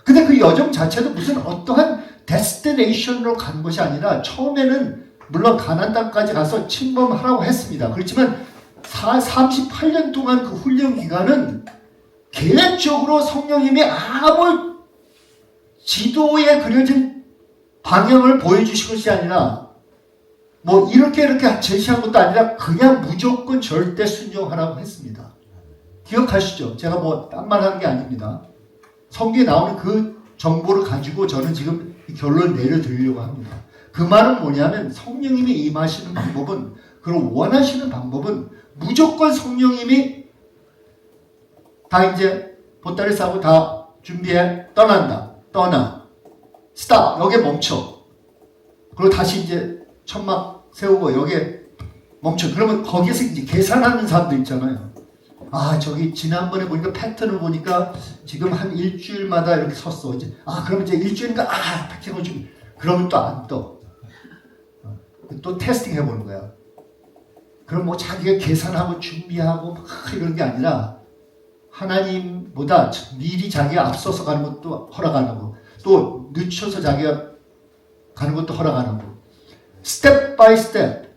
근데 그 여정 자체도 무슨 어떠한 데스티네이션으로 간 것이 아니라 처음에는 물론 가나안 땅까지 가서 침범하라고 했습니다. 그렇지만 38년 동안 그 훈련 기간은 계획적으로 성령님이 아무 지도에 그려진 방향을 보여주신 것이 아니라 뭐 이렇게 제시한 것도 아니라 그냥 무조건 절대 순종하라고 했습니다. 기억하시죠? 제가 뭐 딴 말 하는 게 아닙니다. 성경에 나오는 그 정보를 가지고 저는 지금 이 결론을 내려드리려고 합니다. 그 말은 뭐냐면 성령님이 임하시는 방법은, 그리고 원하시는 방법은 무조건 성령님이 다 이제 보따리 싸고 다 준비해 떠난다. 떠나. 스탑. 여기에 멈춰. 그리고 다시 이제 천막 세우고 여기에 멈춰. 그러면 거기에서 이제 계산하는 사람들 있잖아요. 아, 저기 지난번에 보니까 패턴을 보니까 지금 한 일주일마다 이렇게 섰어. 이제 그러면 이제 일주일인가 패턴을 좀 그러면 또 안 떠. 또 테스팅 해보는 거야. 그럼 뭐 자기가 계산하고 준비하고 막 이런 게 아니라 하나님보다 미리 자기가 앞서서 가는 것도 허락 안 하고 또 늦춰서 자기가 가는 것도 허락 안 하고 스텝 바이 스텝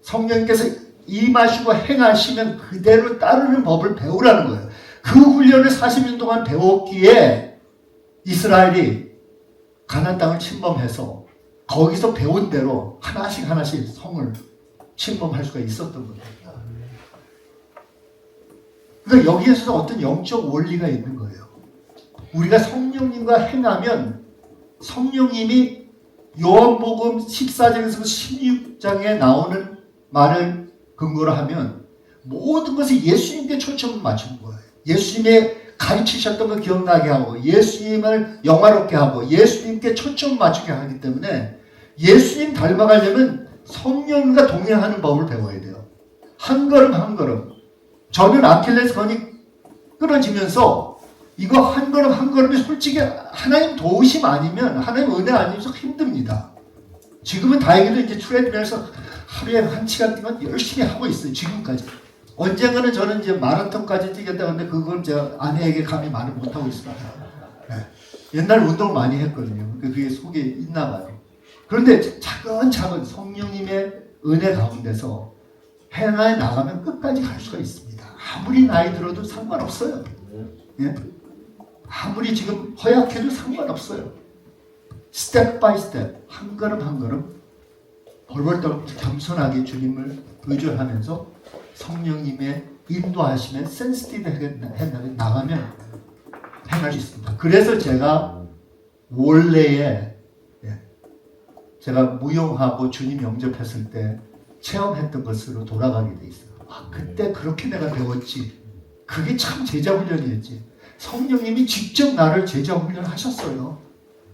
성령님께서 임하시고 행하시면 그대로 따르는 법을 배우라는 거예요. 그 훈련을 40년 동안 배웠기에 이스라엘이 가나안 땅을 침범해서 거기서 배운 대로 하나씩 성을 침범할 수가 있었던 겁니다. 그러니까 여기에서도 어떤 영적 원리가 있는 거예요. 우리가 성령님과 행하면 성령님이 요한복음 14장에서 16장에 나오는 말을 근거로 하면 모든 것을 예수님께 초점을 맞추는 거예요. 예수님의 가르치셨던 걸 기억나게 하고 예수님을 영화롭게 하고 예수님께 초점을 맞추게 하기 때문에 예수님 닮아가려면 성령과 동행하는 법을 배워야 돼요. 한 걸음 한 걸음. 저는 아킬레스건이 끊어지면서 이거 한 걸음 한 걸음이 솔직히 하나님 도우심 아니면 하나님 은혜 아니면 힘듭니다. 지금은 다행히도 이제 트레드밀에서 하루에 1시간 동안 열심히 하고 있어요. 지금까지. 언젠가는 저는 이제 마라톤까지 뛰겠다 근데 그건 제가 아내에게 감히 말을 못하고 있습니다. 네. 옛날 운동을 많이 했거든요. 그게 속에 있나 봐요. 그런데 차근차근 성령님의 은혜 가운데서 행하에 나가면 끝까지 갈 수가 있습니다. 아무리 나이 들어도 상관없어요. 예? 아무리 지금 허약해도 상관없어요. 스텝 바이 스텝, 한 걸음 한 걸음 벌벌 떨고 겸손하게 주님을 의존하면서 성령님의 인도하심에 센시티브하게 나가면 행할 수 있습니다. 그래서 제가 원래에 제가 무용하고 주님 영접했을 때 체험했던 것으로 돌아가게 돼 있어요. 그때 그렇게 내가 배웠지. 그게 참 제자 훈련이었지. 성령님이 직접 나를 제자 훈련하셨어요.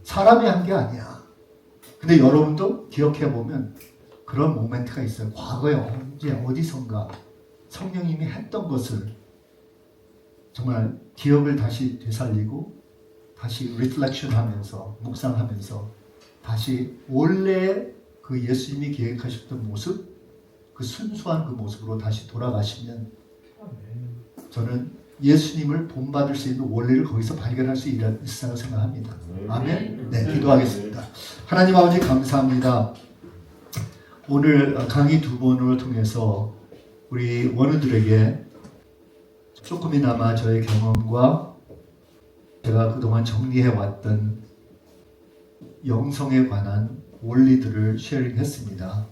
사람이 한 게 아니야. 근데 여러분도 기억해보면 그런 모멘트가 있어요. 과거에 언제 어디선가 성령님이 했던 것을 정말 기억을 다시 되살리고 다시 리플렉션 하면서 묵상하면서 다시 원래 그 예수님이 계획하셨던 모습, 그 순수한 그 모습으로 다시 돌아가시면 저는 예수님을 본받을 수 있는 원리를 거기서 발견할 수 있다고 생각합니다. 아멘. 네, 기도하겠습니다. 하나님 아버지 감사합니다. 오늘 강의 2번을 통해서 우리 원우들에게 조금이나마 저의 경험과 제가 그동안 정리해왔던 영성에 관한 원리들을 쉐어링했습니다.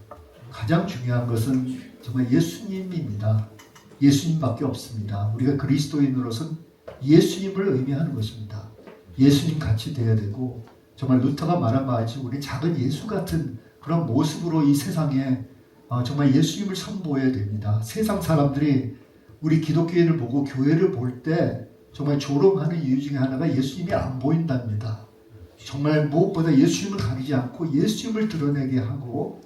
가장 중요한 것은 정말 예수님입니다. 예수님밖에 없습니다. 우리가 그리스도인으로서는 예수님을 의미하는 것입니다. 예수님 같이 되어야 되고 정말 루터가 말한 바와 같이 우리 작은 예수 같은 그런 모습으로 이 세상에 정말 예수님을 선보여야 됩니다. 세상 사람들이 우리 기독교인을 보고 교회를 볼 때 정말 조롱하는 이유 중에 하나가 예수님이 안 보인답니다. 정말 무엇보다 예수님을 가리지 않고 예수님을 드러내게 하고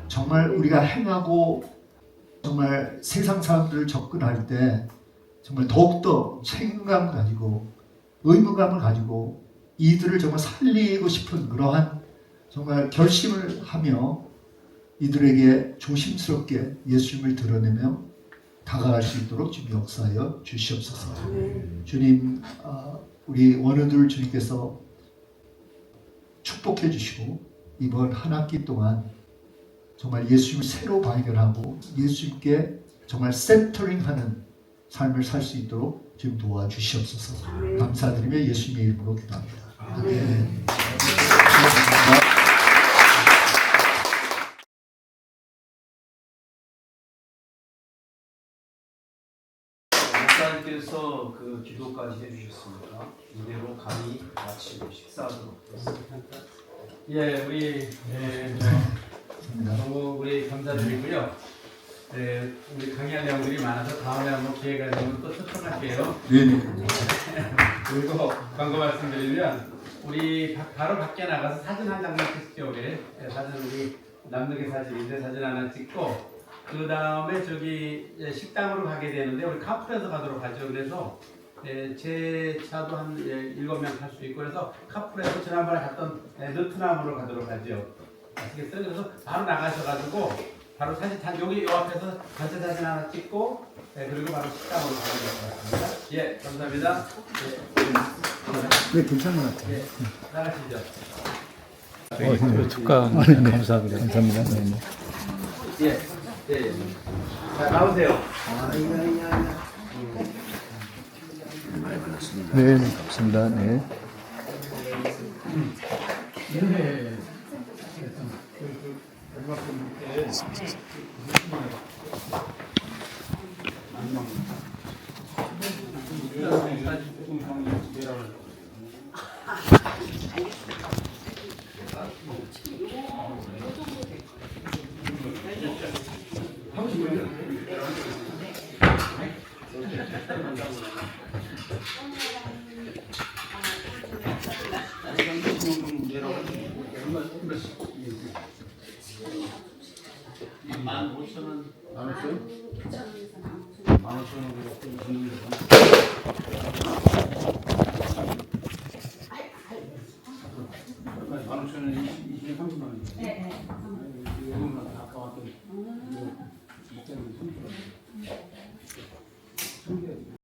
정말 우리가 행하고 정말 세상 사람들을 접근할 때 정말 더욱더 책임감을 가지고 의무감을 가지고 이들을 정말 살리고 싶은 그러한 정말 결심을 하며 이들에게 조심스럽게 예수님을 드러내며 다가갈 수 있도록 주님 역사하여 주시옵소서. 주님, 우리 원우들 주님께서 축복해 주시고 이번 한 학기 동안 정말 예수님을 새로 발견하고 예수님께 정말 센터링하는 삶을 살 수 있도록 지금 도와주시옵소서. 감사드리며 예수님의 이름으로 기도합니다. 아멘. 목사님께서 그 기도까지 해주셨습니다. 이대로 강의 마치고 식사하도록 하겠습니다. 예, 우리 너무 우리 감사드리고요. 우리 강의할 내용들이 많아서 다음에 한번 기회가 되면 또 초청할게요. 네. 그리고 광고 말씀드리면 우리 바로 밖에 나가서 사진 한 장만 찍죠. 우리 사진 우리 남는 사진인데 사진 하나 찍고 그 다음에 저기 식당으로 가게 되는데 우리 카풀에서 가도록 하죠. 그래서 제 차도 한 7명 탈 수 있고 그래서 카풀에서 지난번에 갔던 느트남으로 가도록 하죠. 아시겠어요? 그래서 바로 나가셔가지고 바로 사진 여기 요 앞에서 단체 사진 하나 찍고 그리고 바로 식당으로 가도록 하겠습니다. 예, 감사합니다. 네, 괜찮은 것 같아요. 예, 나가시죠. 축하 감사합니다. 감사합니다. 예, 예. 자, 나오세요. 네, 감사합니다. 네. 네.